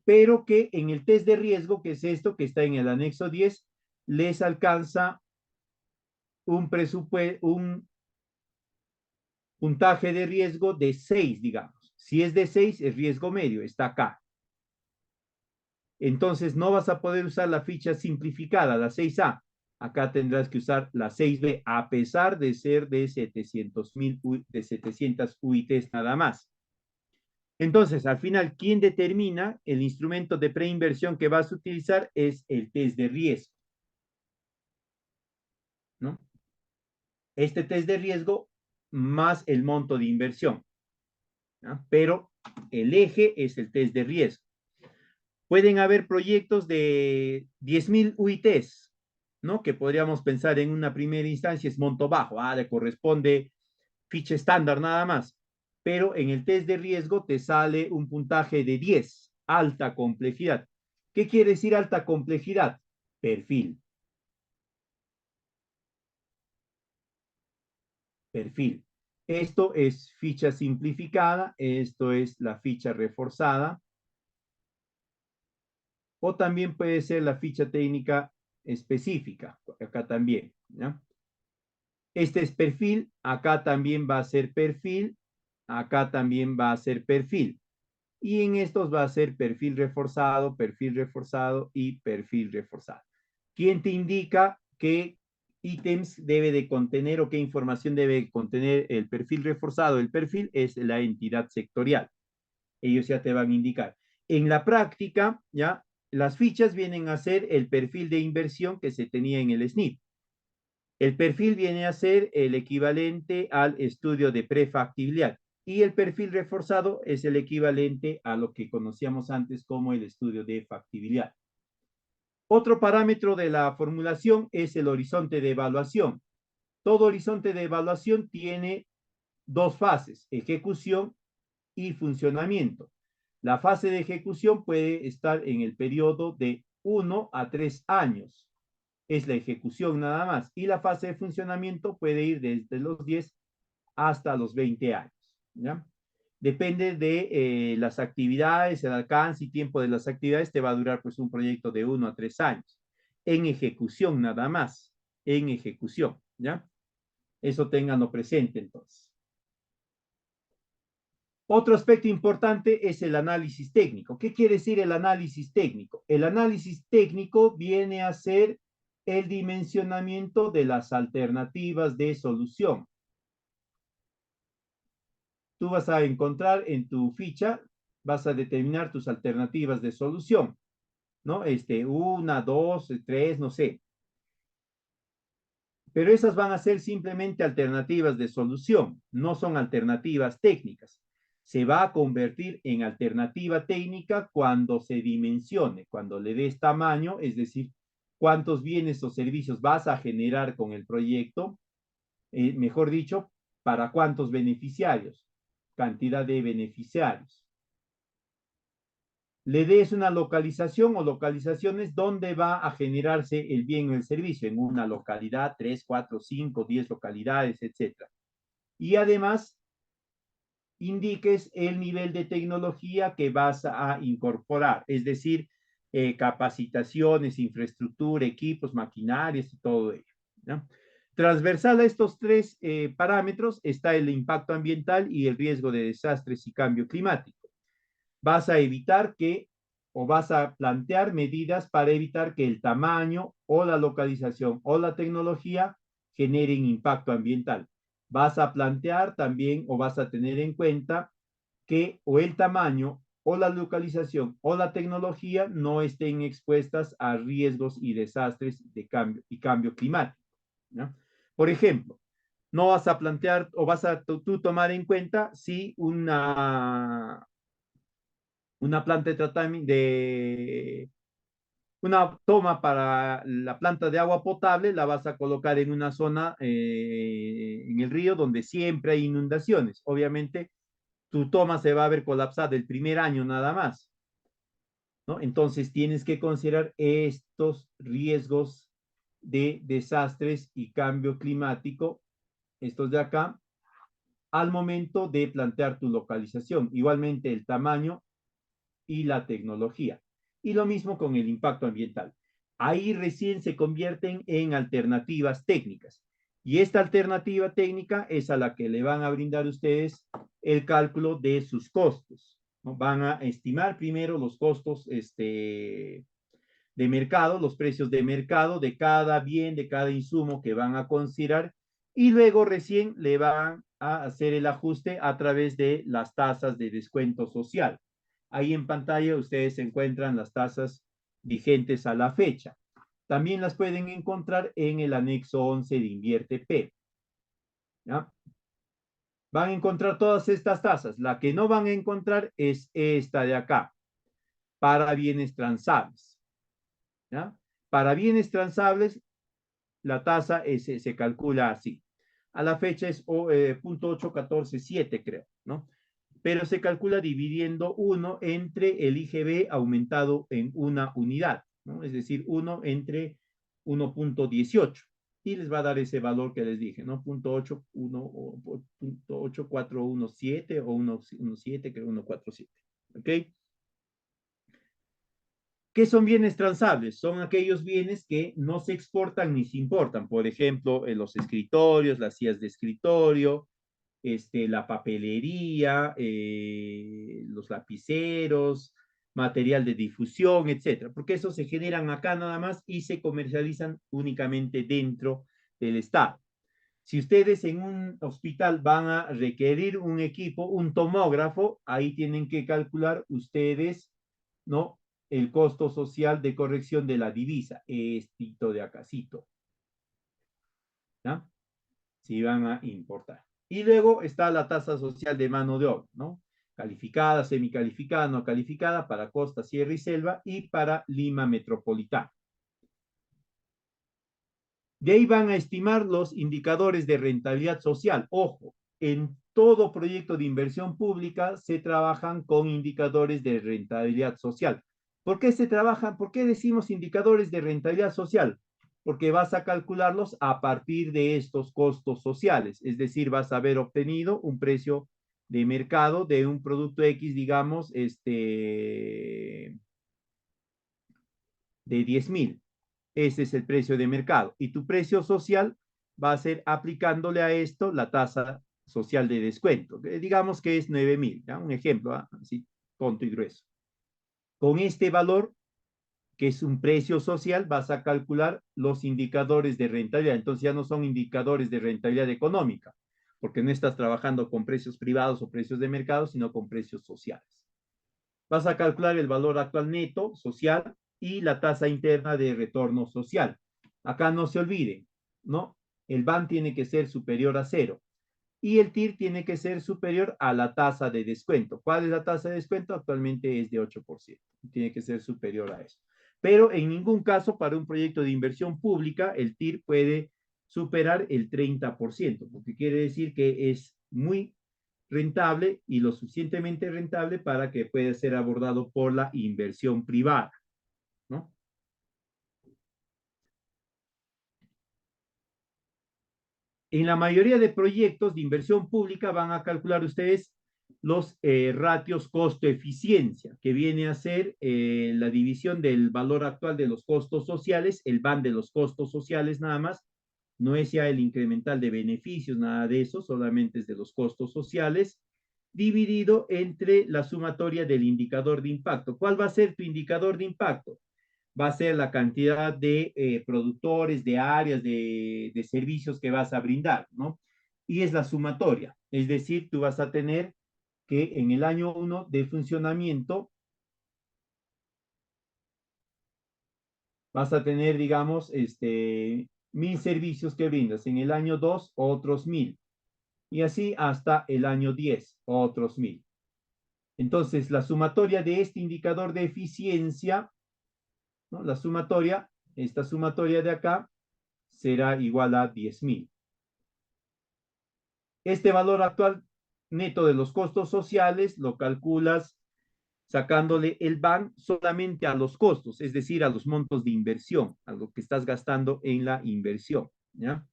Pero que en el test de riesgo, que es esto que está en el anexo 10, les alcanza un presupuesto, un puntaje de riesgo de 6, digamos. Si es de 6, es riesgo medio, está acá. Entonces no vas a poder usar la ficha simplificada, la 6A. Acá tendrás que usar la 6B, a pesar de ser de 700 UITs nada más. Entonces, al final, ¿quién determina el instrumento de preinversión que vas a utilizar? Es el test de riesgo, ¿no? Este test de riesgo más el monto de inversión, ¿no? Pero el eje es el test de riesgo. Pueden haber proyectos de 10.000 UITs, ¿no? Que podríamos pensar en una primera instancia es monto bajo, le corresponde ficha estándar nada más. Pero en el test de riesgo te sale un puntaje de 10, alta complejidad. ¿Qué quiere decir alta complejidad? Perfil. Perfil. Esto es ficha simplificada, esto es la ficha reforzada, o también puede ser la ficha técnica específica, acá también, ¿ya? Este es perfil, acá también va a ser perfil, acá también va a ser perfil. Y en estos va a ser perfil reforzado y perfil reforzado. ¿Quién te indica qué ítems debe de contener o qué información debe contener el perfil reforzado? El perfil es la entidad sectorial. Ellos ya te van a indicar. En la práctica, ya, las fichas vienen a ser el perfil de inversión que se tenía en el SNIP. El perfil viene a ser el equivalente al estudio de prefactibilidad y el perfil reforzado es el equivalente a lo que conocíamos antes como el estudio de factibilidad. Otro parámetro de la formulación es el horizonte de evaluación. Todo horizonte de evaluación tiene dos fases, ejecución y funcionamiento. La fase de ejecución puede estar en el periodo de 1 a 3 años. Es la ejecución nada más. Y la fase de funcionamiento puede ir desde los 10 hasta los 20 años. ¿Ya? Depende de las actividades, el alcance y tiempo de las actividades, te va a durar pues un proyecto de 1 a 3 años. En ejecución nada más. En ejecución. ¿Ya? Eso ténganlo presente entonces. Otro aspecto importante es el análisis técnico. ¿Qué quiere decir el análisis técnico? El análisis técnico viene a ser el dimensionamiento de las alternativas de solución. Tú vas a encontrar en tu ficha, vas a determinar tus alternativas de solución, ¿no? Una, dos, tres, no sé. Pero esas van a ser simplemente alternativas de solución, no son alternativas técnicas. Se va a convertir en alternativa técnica cuando se dimensione, cuando le des tamaño, es decir, cuántos bienes o servicios vas a generar con el proyecto, mejor dicho, para cuántos beneficiarios. cantidad de beneficiarios. Le des una localización o localizaciones donde va a generarse el bien o el servicio, en una localidad, 3, 4, 5, 10 localidades, etc. Y además, indiques el nivel de tecnología que vas a incorporar, es decir, capacitaciones, infraestructura, equipos, maquinarias y todo ello, ¿no? Transversal a estos tres parámetros está el impacto ambiental y el riesgo de desastres y cambio climático. Vas a evitar que o vas a plantear medidas para evitar que el tamaño o la localización o la tecnología generen impacto ambiental. Vas a plantear también o vas a tener en cuenta que o el tamaño o la localización o la tecnología no estén expuestas a riesgos y desastres de cambio climático, ¿no? Por ejemplo, no vas a plantear o vas a tú tomar en cuenta si una planta de tratamiento de una toma para la planta de agua potable, la vas a colocar en una zona en el río donde siempre hay inundaciones. Obviamente, tu toma se va a ver colapsada el primer año nada más, ¿no? Entonces, tienes que considerar estos riesgos de desastres y cambio climático, estos de acá, al momento de plantear tu localización. Igualmente, el tamaño y la tecnología. Y lo mismo con el impacto ambiental. Ahí recién se convierten en alternativas técnicas. Y esta alternativa técnica es a la que le van a brindar ustedes el cálculo de sus costos, ¿no? Van a estimar primero los costos de mercado, los precios de mercado de cada bien, de cada insumo que van a considerar y luego recién le van a hacer el ajuste a través de las tasas de descuento social. Ahí en pantalla ustedes encuentran las tasas vigentes a la fecha. También las pueden encontrar en el anexo 11 de Invierte P. ¿Ya? Van a encontrar todas estas tasas. La que no van a encontrar es esta de acá, para bienes transables. ¿Ya? Para bienes transables, la tasa se calcula así. A la fecha es 0.8147, creo, ¿no? Pero se calcula dividiendo 1 entre el IGB aumentado en una unidad, ¿no? Es decir, 1 entre 1.18. Y les va a dar ese valor que les dije, ¿no? 0.8417 o 1.17, creo 1.47. ¿Ok? ¿Qué son bienes transables? Son aquellos bienes que no se exportan ni se importan. Por ejemplo, los escritorios, las sillas de escritorio, la papelería, los lapiceros, material de difusión, etcétera, porque esos se generan acá nada más y se comercializan únicamente dentro del Estado. Si ustedes en un hospital van a requerir un equipo, un tomógrafo, ahí tienen que calcular ustedes, ¿no? El costo social de corrección de la divisa, estito de acacito, ¿ya? Si van a importar. Y luego está la tasa social de mano de obra, ¿no? Calificada, semicalificada, no calificada para Costa, Sierra y Selva y para Lima Metropolitana. De ahí van a estimar los indicadores de rentabilidad social. Ojo, en todo proyecto de inversión pública se trabajan con indicadores de rentabilidad social. ¿Por qué se trabajan? ¿Por qué decimos indicadores de rentabilidad social? Porque vas a calcularlos a partir de estos costos sociales, es decir, vas a haber obtenido un precio de mercado de un producto X, digamos, de 10,000. Ese es el precio de mercado. Y tu precio social va a ser aplicándole a esto la tasa social de descuento. Digamos que es 9,000, ¿ya? Un ejemplo, ¿eh? Así, tonto y grueso. Con este valor, que es un precio social, vas a calcular los indicadores de rentabilidad. Entonces ya no son indicadores de rentabilidad económica, porque no estás trabajando con precios privados o precios de mercado, sino con precios sociales. Vas a calcular el valor actual neto social y la tasa interna de retorno social. Acá no se olvide, ¿no? El BAN tiene que ser superior a cero y el TIR tiene que ser superior a la tasa de descuento. ¿Cuál es la tasa de descuento? Actualmente es de 8%. Tiene que ser superior a eso. Pero en ningún caso para un proyecto de inversión pública el TIR puede superar el 30%, porque quiere decir que es muy rentable y lo suficientemente rentable para que pueda ser abordado por la inversión privada, ¿no? En la mayoría de proyectos de inversión pública van a calcular ustedes los ratios costo-eficiencia, que viene a ser la división del valor actual de los costos sociales, el BAN de los costos sociales nada más, no es ya el incremental de beneficios, nada de eso, solamente es de los costos sociales, dividido entre la sumatoria del indicador de impacto. ¿Cuál va a ser tu indicador de impacto? Va a ser la cantidad de productores, de áreas, de servicios que vas a brindar, ¿no? Y es la sumatoria, es decir, tú vas a tener que en el año 1 de funcionamiento vas a tener, digamos, 1.000 servicios que brindas, en el año 2 otros 1.000, y así hasta el año 10 otros 1.000. Entonces, la sumatoria de este indicador de eficiencia, ¿no? La sumatoria, esta sumatoria de acá, será igual a 10.000. Este valor actual neto de los costos sociales lo calculas sacándole el BAN solamente a los costos, es decir, a los montos de inversión, a lo que estás gastando en la inversión, ¿ya?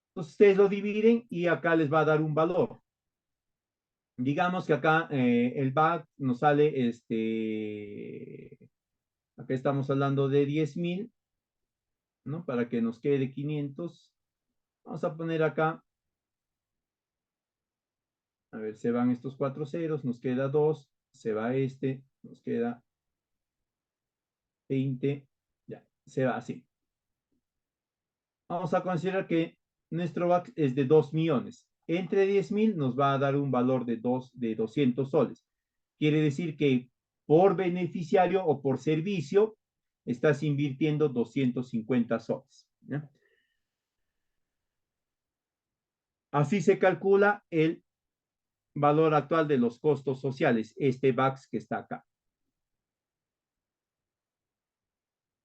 Entonces ustedes lo dividen y acá les va a dar un valor. Digamos que acá el BAN nos sale, acá estamos hablando de 10.000, ¿no? Para que nos quede 500. Vamos a poner acá, a ver, se van estos 4 ceros, nos queda 2, se va nos queda 20, ya, se va así. Vamos a considerar que nuestro VAC es de 2 millones. Entre 10.000 nos va a dar un valor de 200 soles. Quiere decir que por beneficiario o por servicio estás invirtiendo 250 soles, ¿ya? Así se calcula el valor actual de los costos sociales, este VAX que está acá.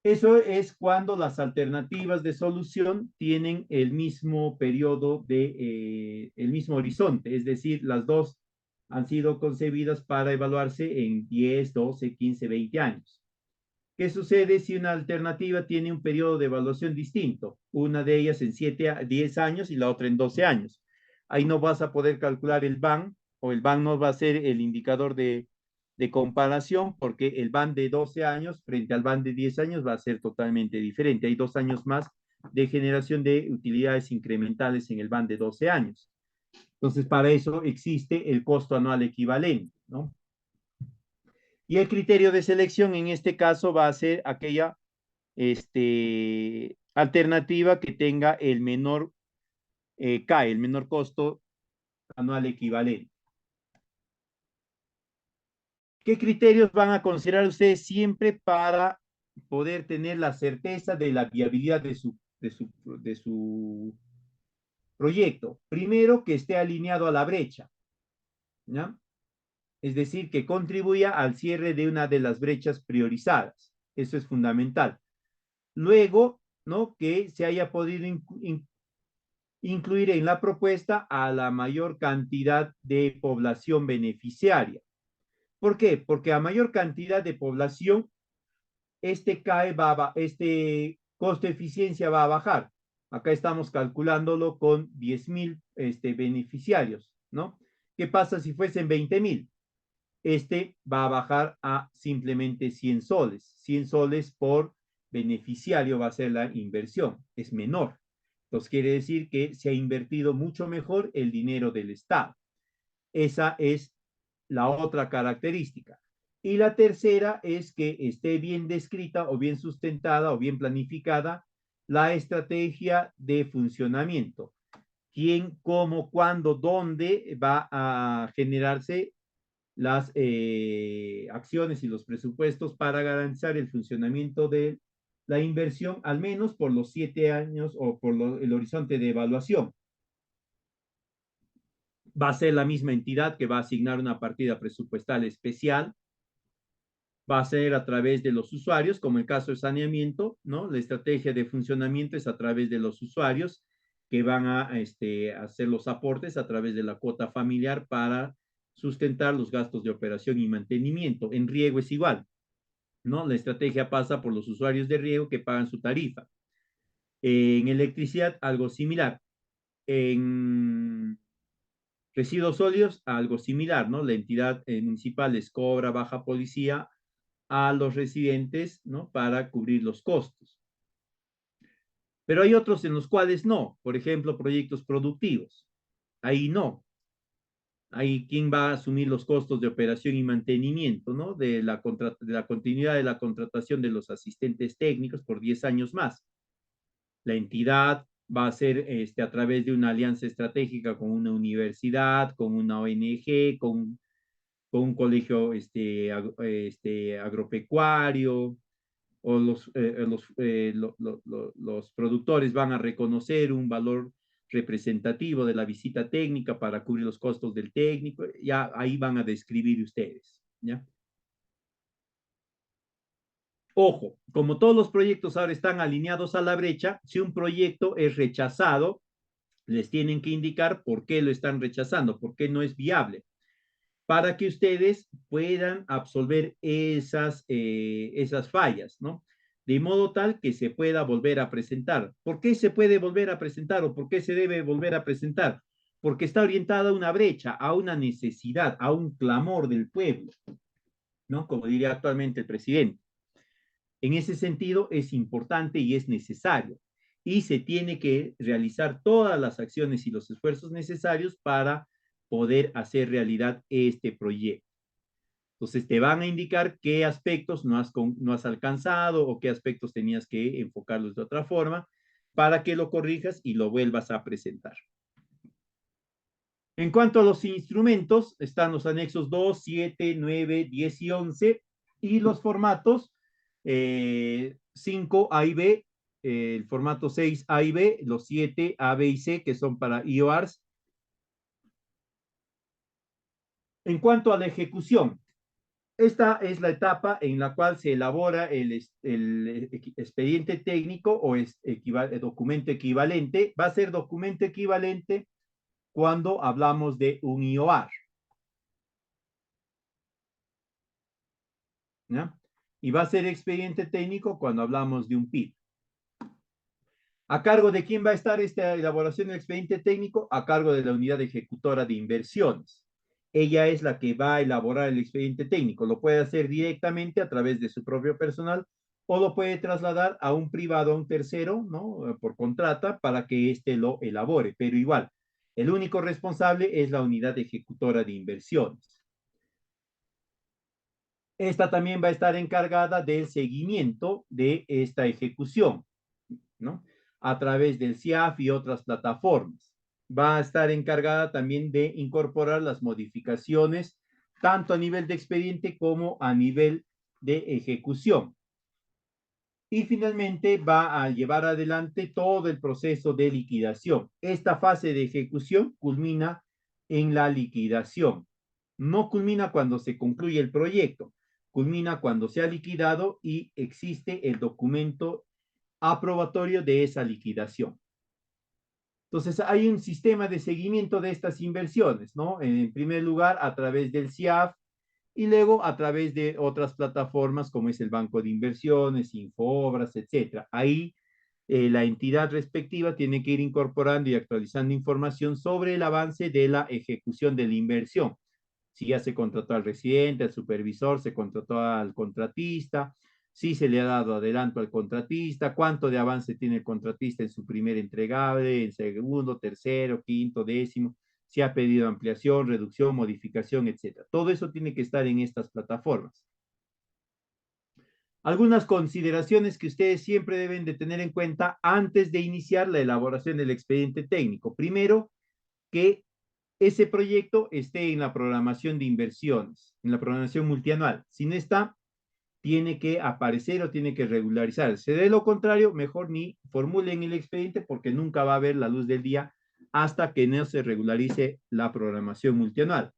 Eso es cuando las alternativas de solución tienen el mismo periodo el mismo horizonte, es decir, las dos han sido concebidas para evaluarse en 10, 12, 15, 20 años. ¿Qué sucede si una alternativa tiene un periodo de evaluación distinto? Una de ellas en 7 a 10 años y la otra en 12 años. Ahí no vas a poder calcular el BAN, o el BAN no va a ser el indicador de comparación, porque el BAN de 12 años frente al BAN de 10 años va a ser totalmente diferente. Hay 2 años más de generación de utilidades incrementales en el BAN de 12 años. Entonces, para eso existe el costo anual equivalente, ¿no? Y el criterio de selección en este caso va a ser aquella alternativa que tenga el menor CAE, el menor costo anual equivalente. ¿Qué criterios van a considerar ustedes siempre para poder tener la certeza de la viabilidad de su proyecto? Primero, que esté alineado a la brecha, ¿ya? Es decir, que contribuya al cierre de una de las brechas priorizadas. Eso es fundamental. Luego, ¿no? Que se haya podido incluir en la propuesta a la mayor cantidad de población beneficiaria. ¿Por qué? Porque a mayor cantidad de población, este costo de eficiencia va a bajar. Acá estamos calculándolo con 10.000 beneficiarios, ¿no? ¿Qué pasa si fuesen 20.000? Va a bajar a simplemente 100 soles. 100 soles por beneficiario va a ser la inversión, es menor. Entonces quiere decir que se ha invertido mucho mejor el dinero del Estado. Esa es la otra característica. Y la tercera es que esté bien descrita o bien sustentada o bien planificada la estrategia de funcionamiento. ¿Quién, cómo, cuándo, dónde va a generarse las acciones y los presupuestos para garantizar el funcionamiento de la inversión, al menos por los 7 años o por el horizonte de evaluación? Va a ser la misma entidad que va a asignar una partida presupuestal especial, va a ser a través de los usuarios, como el caso de saneamiento, ¿no? La estrategia de funcionamiento es a través de los usuarios que van a hacer los aportes a través de la cuota familiar para sustentar los gastos de operación y mantenimiento. En riego es igual, ¿no? La estrategia pasa por los usuarios de riego que pagan su tarifa. En electricidad, algo similar. En residuos sólidos, algo similar, ¿no? La entidad municipal les cobra baja policía a los residentes, ¿no? Para cubrir los costos. Pero hay otros en los cuales no, por ejemplo, proyectos productivos. Ahí no. Ahí quién va a asumir los costos de operación y mantenimiento, ¿no? De la continuidad de la contratación de los asistentes técnicos por 10 años más. La entidad va a ser a través de una alianza estratégica con una universidad, con una ONG, con un colegio agropecuario, o los productores van a reconocer un valor representativo de la visita técnica para cubrir los costos del técnico, ya ahí van a describir ustedes, ¿ya? Ojo, como todos los proyectos ahora están alineados a la brecha, si un proyecto es rechazado, les tienen que indicar por qué lo están rechazando, por qué no es viable, para que ustedes puedan absolver esas fallas, ¿no? De modo tal que se pueda volver a presentar. ¿Por qué se puede volver a presentar o por qué se debe volver a presentar? Porque está orientada a una brecha, a una necesidad, a un clamor del pueblo, ¿no? Como diría actualmente el presidente. En ese sentido, es importante y es necesario. Y se tiene que realizar todas las acciones y los esfuerzos necesarios para poder hacer realidad este proyecto. Entonces te van a indicar qué aspectos no has alcanzado o qué aspectos tenías que enfocarlos de otra forma para que lo corrijas y lo vuelvas a presentar. En cuanto a los instrumentos, están los anexos 2, 7, 9, 10 y 11 y los formatos 5 A y B, el formato 6 A y B, los 7 A, B y C que son para IOARS. En cuanto a la ejecución, esta es la etapa en la cual se elabora el expediente técnico o el documento equivalente. Va a ser documento equivalente cuando hablamos de un IOAR, ¿ya? Y va a ser expediente técnico cuando hablamos de un PIB. ¿A cargo de quién va a estar esta elaboración del expediente técnico? A cargo de la unidad ejecutora de inversiones. Ella es la que va a elaborar el expediente técnico. Lo puede hacer directamente a través de su propio personal o lo puede trasladar a un privado, a un tercero, ¿no? Por contrata para que éste lo elabore. Pero igual, el único responsable es la unidad ejecutora de inversiones. Esta también va a estar encargada del seguimiento de esta ejecución, ¿no? A través del CIAF y otras plataformas. Va a estar encargada también de incorporar las modificaciones, tanto a nivel de expediente como a nivel de ejecución. Y finalmente va a llevar adelante todo el proceso de liquidación. Esta fase de ejecución culmina en la liquidación. No culmina cuando se concluye el proyecto, culmina cuando se ha liquidado y existe el documento aprobatorio de esa liquidación. Entonces, hay un sistema de seguimiento de estas inversiones, ¿no? En primer lugar, a través del CIAF y luego a través de otras plataformas como es el Banco de Inversiones, Infobras, etcétera. Ahí la entidad respectiva tiene que ir incorporando y actualizando información sobre el avance de la ejecución de la inversión. Si ya se contrató al residente, al supervisor, se contrató al contratista, si se le ha dado adelanto al contratista, cuánto de avance tiene el contratista en su primer entregable, en segundo, tercero, quinto, décimo, si ha pedido ampliación, reducción, modificación, etcétera. Todo eso tiene que estar en estas plataformas. Algunas consideraciones que ustedes siempre deben de tener en cuenta antes de iniciar la elaboración del expediente técnico. Primero, que ese proyecto esté en la programación de inversiones, en la programación multianual. Si no está, tiene que aparecer o tiene que regularizarse. De lo contrario, mejor ni formulen el expediente porque nunca va a ver la luz del día hasta que no se regularice la programación multianual.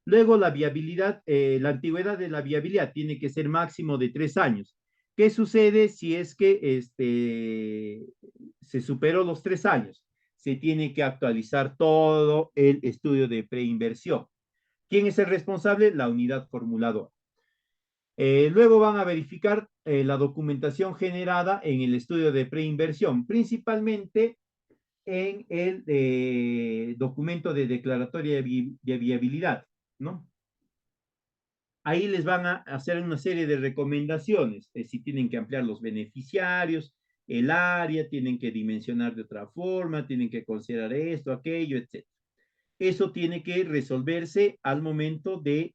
Luego, la viabilidad, la antigüedad de la viabilidad tiene que ser máximo de 3 años. ¿Qué sucede si es que se superó los 3 años? se tiene que actualizar todo el estudio de preinversión. ¿Quién es el responsable? La unidad formuladora. Luego van a verificar la documentación generada en el estudio de preinversión, principalmente en el documento de declaratoria de viabilidad, ¿no? Ahí les van a hacer una serie de recomendaciones, si tienen que ampliar los beneficiarios, el área, tienen que dimensionar de otra forma, tienen que considerar esto, aquello, etc. Eso tiene que resolverse al momento de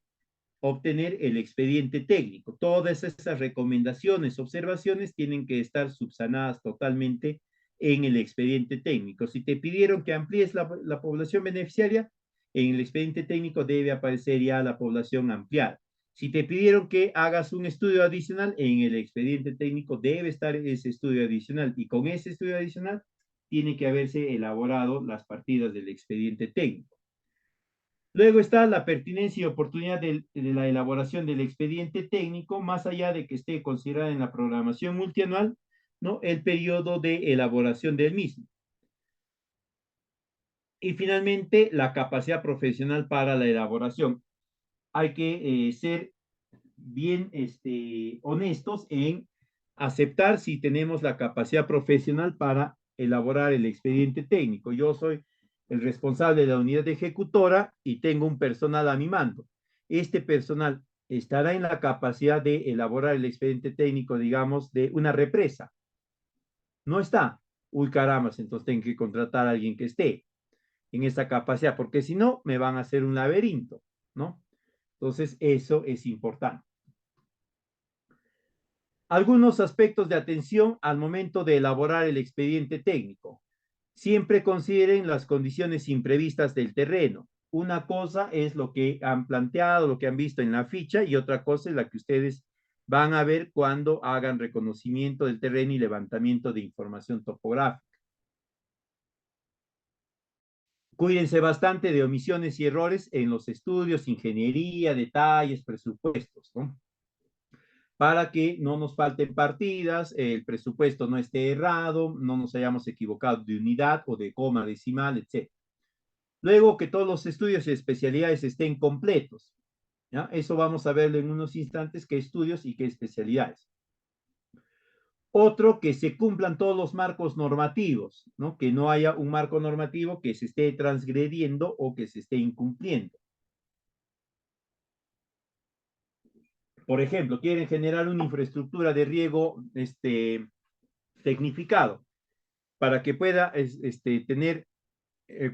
obtener el expediente técnico. Todas esas recomendaciones, observaciones tienen que estar subsanadas totalmente en el expediente técnico. Si te pidieron que amplíes la población beneficiaria, en el expediente técnico debe aparecer ya la población ampliada. Si te pidieron que hagas un estudio adicional, en el expediente técnico debe estar ese estudio adicional y con ese estudio adicional tiene que haberse elaborado las partidas del expediente técnico. Luego está la pertinencia y oportunidad de la elaboración del expediente técnico, más allá de que esté considerada en la programación multianual, ¿no? El periodo de elaboración del mismo. Y finalmente, la capacidad profesional para la elaboración. Hay que ser bien honestos en aceptar si tenemos la capacidad profesional para elaborar el expediente técnico. Yo soy el responsable de la unidad ejecutora y tengo un personal a mi mando. Este personal estará en la capacidad de elaborar el expediente técnico, digamos, de una represa. No está. Uy, caramba, entonces tengo que contratar a alguien que esté en esa capacidad, porque si no, me van a hacer un laberinto, ¿no? Entonces, eso es importante. Algunos aspectos de atención al momento de elaborar el expediente técnico. Siempre consideren las condiciones imprevistas del terreno. Una cosa es lo que han planteado, lo que han visto en la ficha, y otra cosa es la que ustedes van a ver cuando hagan reconocimiento del terreno y levantamiento de información topográfica. Cuídense bastante de omisiones y errores en los estudios, ingeniería, detalles, presupuestos, ¿no? Para que no nos falten partidas, el presupuesto no esté errado, no nos hayamos equivocado de unidad o de coma decimal, etc. Luego, que todos los estudios y especialidades estén completos. ¿Ya? Eso vamos a verlo en unos instantes, qué estudios y qué especialidades. Otro, que se cumplan todos los marcos normativos, ¿no? Que no haya un marco normativo que se esté transgrediendo o que se esté incumpliendo. Por ejemplo, quieren generar una infraestructura de riego tecnificado para que pueda tener,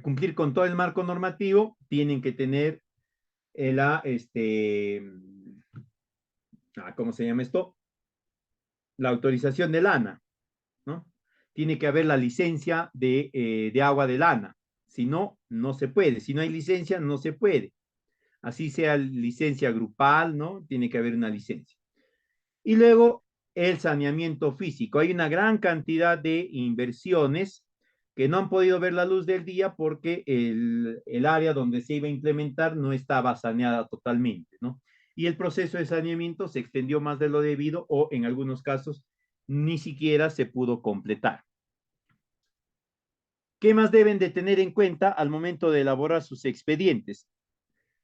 cumplir con todo el marco normativo, tienen que tener ¿cómo se llama esto? La autorización de lana, ¿no? Tiene que haber la licencia de agua de lana. Si no, no se puede. Si no hay licencia, no se puede. Así sea licencia grupal, ¿no? Tiene que haber una licencia. Y luego el saneamiento físico. Hay una gran cantidad de inversiones que no han podido ver la luz del día porque el área donde se iba a implementar no estaba saneada totalmente, ¿no? Y el proceso de saneamiento se extendió más de lo debido o en algunos casos ni siquiera se pudo completar. ¿Qué más deben de tener en cuenta al momento de elaborar sus expedientes?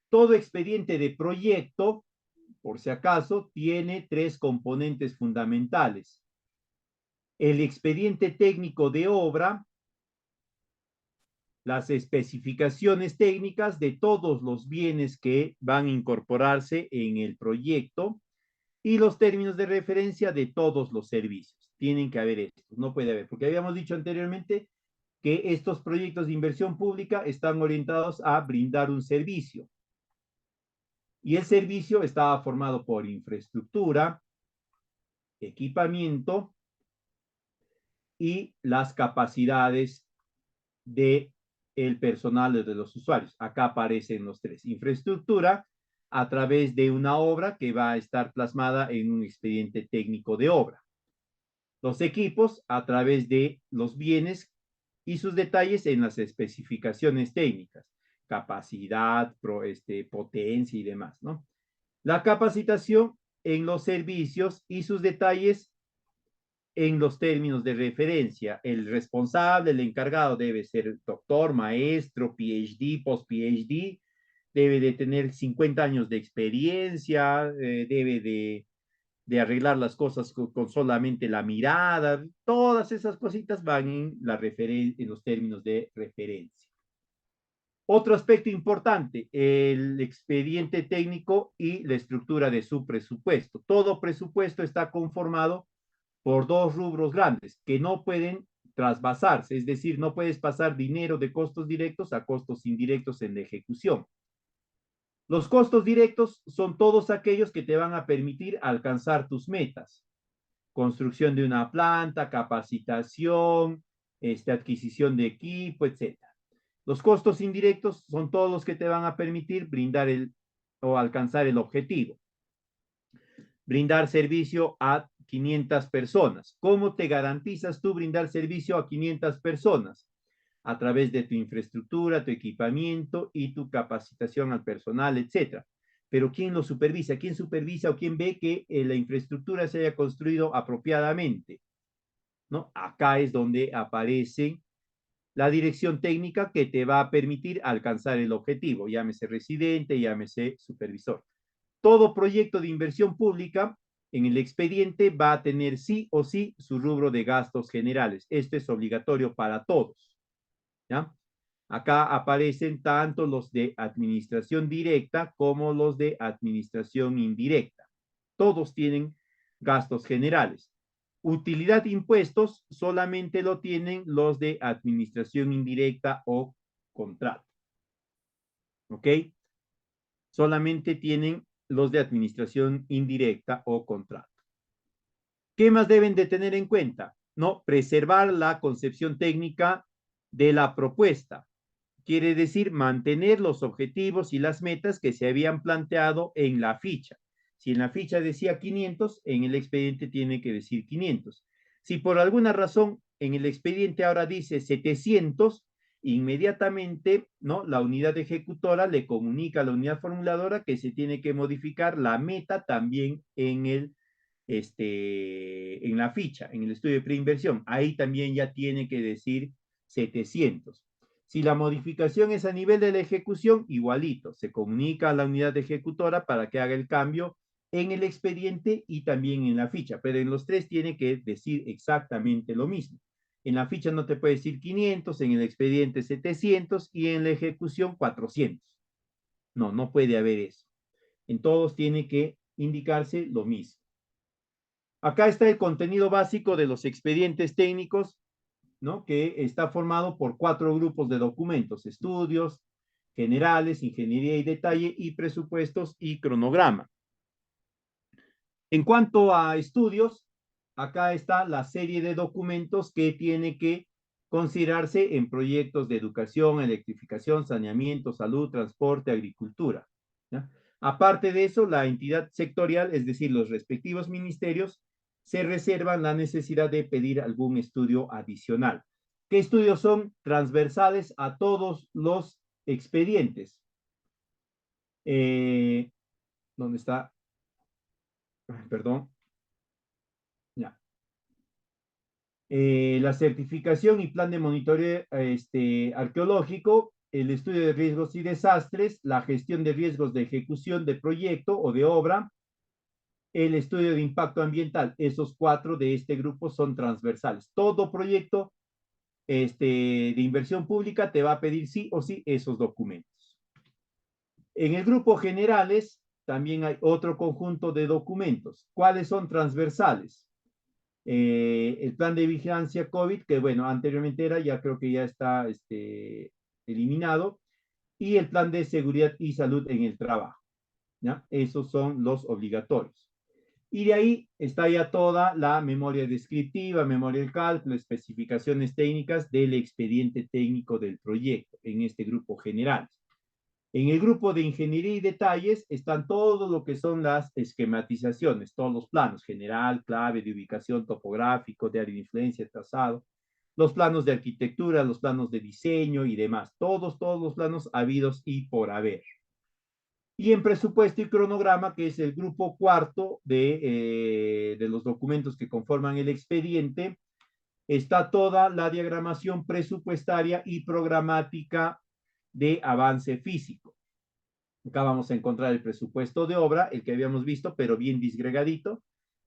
Todo expediente de proyecto, por si acaso, tiene tres componentes fundamentales: el expediente técnico de obra, las especificaciones técnicas de todos los bienes que van a incorporarse en el proyecto y los términos de referencia de todos los servicios. Tienen que haber estos, no puede haber, porque habíamos dicho anteriormente que estos proyectos de inversión pública están orientados a brindar un servicio. Y el servicio estaba formado por infraestructura, equipamiento y las capacidades de el personal de los usuarios. Acá aparecen los tres. Infraestructura a través de una obra que va a estar plasmada en un expediente técnico de obra. Los equipos a través de los bienes y sus detalles en las especificaciones técnicas, capacidad, potencia y demás, ¿no? La capacitación en los servicios y sus detalles en los términos de referencia. El responsable, el encargado debe ser doctor, maestro, PhD, post-PhD, debe de tener 50 años de experiencia, debe de arreglar las cosas con solamente la mirada, todas esas cositas van en los términos de referencia. Otro aspecto importante, el expediente técnico y la estructura de su presupuesto. Todo presupuesto está conformado por dos rubros grandes que no pueden trasvasarse, es decir, no puedes pasar dinero de costos directos a costos indirectos en la ejecución. Los costos directos son todos aquellos que te van a permitir alcanzar tus metas. Construcción de una planta, capacitación, adquisición de equipo, etcétera. Los costos indirectos son todos los que te van a permitir brindar o alcanzar el objetivo. Brindar servicio a 500 personas. ¿Cómo te garantizas tú brindar servicio a 500 personas? A través de tu infraestructura, tu equipamiento y tu capacitación al personal, etcétera. Pero ¿quién lo supervisa? ¿Quién supervisa o quién ve que la infraestructura se haya construido apropiadamente? ¿No? Acá es donde aparece la dirección técnica que te va a permitir alcanzar el objetivo, llámese residente, llámese supervisor. Todo proyecto de inversión pública en el expediente va a tener sí o sí su rubro de gastos generales. Esto es obligatorio para todos. ¿Ya? Acá aparecen tanto los de administración directa como los de administración indirecta. Todos tienen gastos generales. Utilidad de impuestos solamente lo tienen los de administración indirecta o contrato. ¿Ok? Solamente tienen los de administración indirecta o contrato. ¿Qué más deben de tener en cuenta? No, preservar la concepción técnica de la propuesta. Quiere decir mantener los objetivos y las metas que se habían planteado en la ficha. Si en la ficha decía 500, en el expediente tiene que decir 500. Si por alguna razón en el expediente ahora dice 700, inmediatamente, ¿no?, la unidad ejecutora le comunica a la unidad formuladora que se tiene que modificar la meta también en la ficha, en el estudio de preinversión. Ahí también ya tiene que decir 700. Si la modificación es a nivel de la ejecución, igualito, se comunica a la unidad ejecutora para que haga el cambio en el expediente y también en la ficha, pero en los tres tiene que decir exactamente lo mismo. En la ficha no te puede decir 500, en el expediente 700 y en la ejecución 400. No, no puede haber eso. En todos tiene que indicarse lo mismo. Acá está el contenido básico de los expedientes técnicos, ¿no?, que está formado por 4 grupos de documentos: estudios generales, ingeniería y detalle, y presupuestos y cronograma. En cuanto a estudios, acá está la serie de documentos que tiene que considerarse en proyectos de educación, electrificación, saneamiento, salud, transporte, agricultura, ¿ya? Aparte de eso, la entidad sectorial, es decir, los respectivos ministerios, se reservan la necesidad de pedir algún estudio adicional. ¿Qué estudios son transversales a todos los expedientes? ¿Dónde está? Perdón. Ya. La certificación y plan de monitoreo arqueológico, el estudio de riesgos y desastres, la gestión de riesgos de ejecución de proyecto o de obra, el estudio de impacto ambiental. Esos 4 de este grupo son transversales. Todo proyecto de inversión pública te va a pedir sí o sí esos documentos. En el grupo generales también hay otro conjunto de documentos. ¿Cuáles son transversales? El plan de vigilancia COVID, que bueno, anteriormente era, ya creo que ya está eliminado, y el plan de seguridad y salud en el trabajo, ¿ya? Esos son los obligatorios. Y de ahí está ya toda la memoria descriptiva, memoria del cálculo, especificaciones técnicas del expediente técnico del proyecto en este grupo general. En el grupo de ingeniería y detalles están todo lo que son las esquematizaciones, todos los planos: general, clave, de ubicación, topográfico, de área de influencia, trazado, los planos de arquitectura, los planos de diseño y demás. Todos los planos habidos y por haber. Y en presupuesto y cronograma, que es el grupo cuarto de los documentos que conforman el expediente, está toda la diagramación presupuestaria y programática de avance físico. Acá vamos a encontrar el presupuesto de obra, el que habíamos visto, pero bien disgregadito.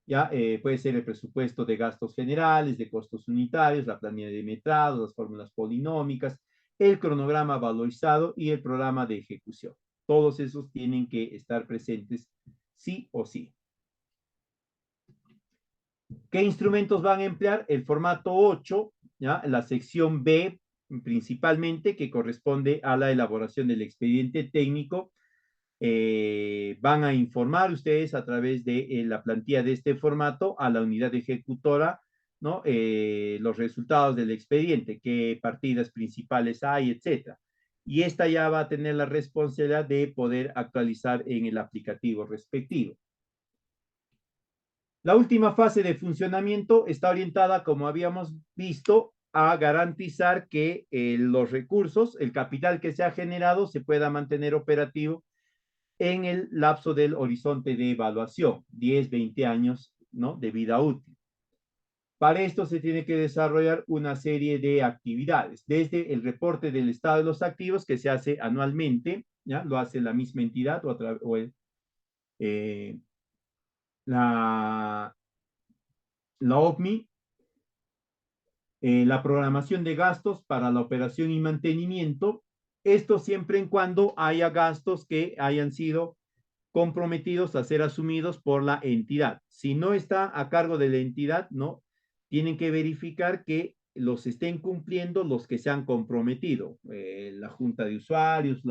Ya puede ser el presupuesto de gastos generales, de costos unitarios, la planilla de metrados, las fórmulas polinómicas, el cronograma valorizado y el programa de ejecución. Todos esos tienen que estar presentes sí o sí. ¿Qué instrumentos van a emplear? El formato 8, ¿ya? La sección B principalmente, que corresponde a la elaboración del expediente técnico. Van a informar ustedes a través de la plantilla de este formato a la unidad ejecutora, ¿no? Los resultados del expediente, qué partidas principales hay, etcétera. Y esta ya va a tener la responsabilidad de poder actualizar en el aplicativo respectivo. La última fase de funcionamiento está orientada, como habíamos visto, a garantizar que los recursos, el capital que se ha generado, se pueda mantener operativo en el lapso del horizonte de evaluación, 10, 20 años, ¿no? De vida útil. Para esto se tiene que desarrollar una serie de actividades, desde el reporte del estado de los activos que se hace anualmente, ¿ya? Lo hace la misma entidad eh, la, la OVMI, la programación de gastos para la operación y mantenimiento, esto siempre en cuando haya gastos que hayan sido comprometidos a ser asumidos por la entidad. Si no está a cargo de la entidad, no, tienen que verificar que los estén cumpliendo los que se han comprometido, la Junta de Usuarios,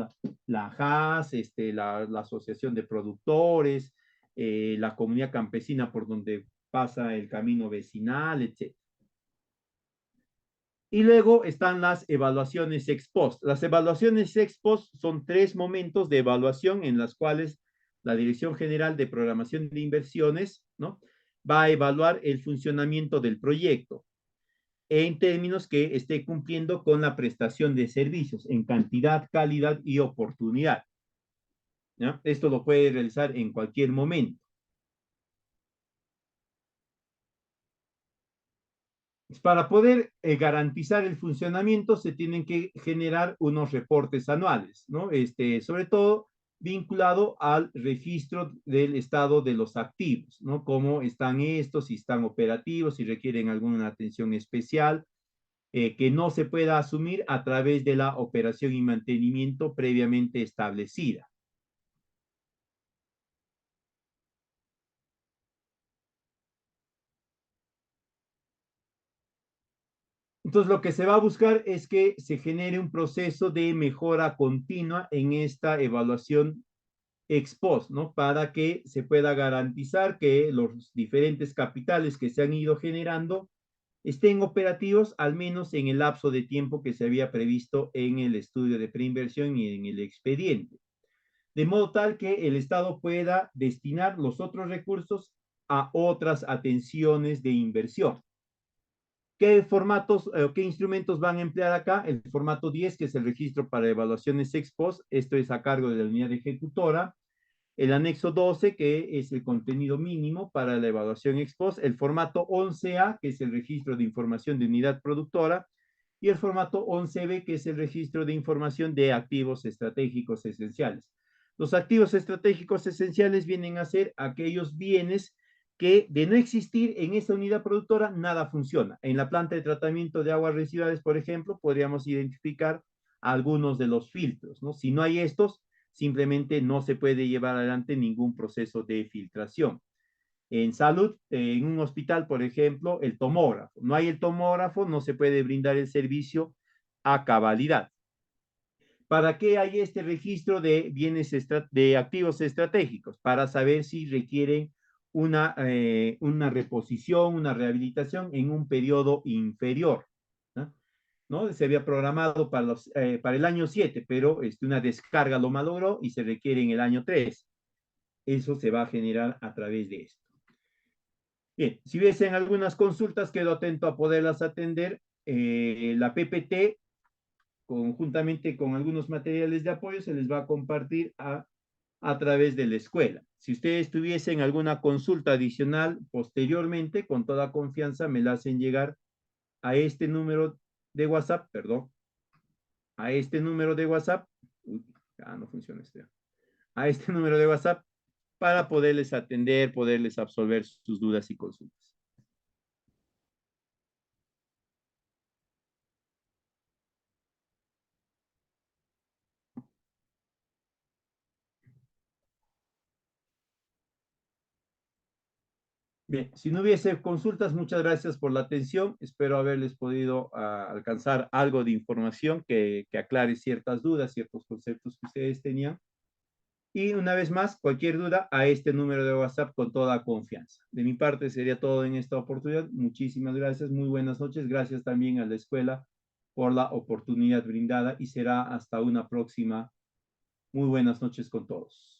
la JAS, la Asociación de Productores, la comunidad campesina por donde pasa el camino vecinal, etc. Y luego están las evaluaciones ex post. Las evaluaciones ex post son 3 momentos de evaluación en las cuales la Dirección General de Programación de Inversiones, ¿no? Va a evaluar el funcionamiento del proyecto en términos que esté cumpliendo con la prestación de servicios en cantidad, calidad y oportunidad, ¿ya? Esto lo puede realizar en cualquier momento. Para poder garantizar el funcionamiento se tienen que generar unos reportes anuales, ¿no? Sobre todo vinculado al registro del estado de los activos, ¿no? Cómo están estos, si están operativos, si requieren alguna atención especial, que no se pueda asumir a través de la operación y mantenimiento previamente establecida. Entonces, lo que se va a buscar es que se genere un proceso de mejora continua en esta evaluación ex post, ¿no? Para que se pueda garantizar que los diferentes capitales que se han ido generando estén operativos al menos en el lapso de tiempo que se había previsto en el estudio de preinversión y en el expediente. De modo tal que el Estado pueda destinar los otros recursos a otras atenciones de inversión. ¿Qué formatos, qué instrumentos van a emplear acá? El formato 10, que es el registro para evaluaciones ex post, esto es a cargo de la unidad ejecutora. El anexo 12, que es el contenido mínimo para la evaluación ex post, el formato 11A, que es el registro de información de unidad productora, y el formato 11B, que es el registro de información de activos estratégicos esenciales. Los activos estratégicos esenciales vienen a ser aquellos bienes que de no existir en esa unidad productora, nada funciona. En la planta de tratamiento de aguas residuales, por ejemplo, podríamos identificar algunos de los filtros, ¿no? Si no hay estos, simplemente no se puede llevar adelante ningún proceso de filtración. En salud, en un hospital, por ejemplo, el tomógrafo. No hay el tomógrafo, no se puede brindar el servicio a cabalidad. ¿Para qué hay este registro de bienes de activos estratégicos? Para saber si requieren una reposición, una rehabilitación en un periodo inferior, ¿no? ¿No? Se había programado para el año 7, pero una descarga lo malogró y se requiere en el año 3. Eso se va a generar a través de esto. Bien, si hubiesen algunas consultas, quedo atento a poderlas atender. La PPT, conjuntamente con algunos materiales de apoyo, se les va a compartir a través de la escuela. Si ustedes tuviesen alguna consulta adicional posteriormente, con toda confianza me la hacen llegar a este número de WhatsApp, perdón, a este número de WhatsApp, uy, ya no funciona este, a este número de WhatsApp para poderles atender, poderles absolver sus dudas y consultas. Bien, si no hubiese consultas, muchas gracias por la atención. Espero haberles podido alcanzar algo de información que aclare ciertas dudas, ciertos conceptos que ustedes tenían. Y una vez más, cualquier duda a este número de WhatsApp con toda confianza. De mi parte sería todo en esta oportunidad. Muchísimas gracias, muy buenas noches. Gracias también a la escuela por la oportunidad brindada y será hasta una próxima. Muy buenas noches con todos.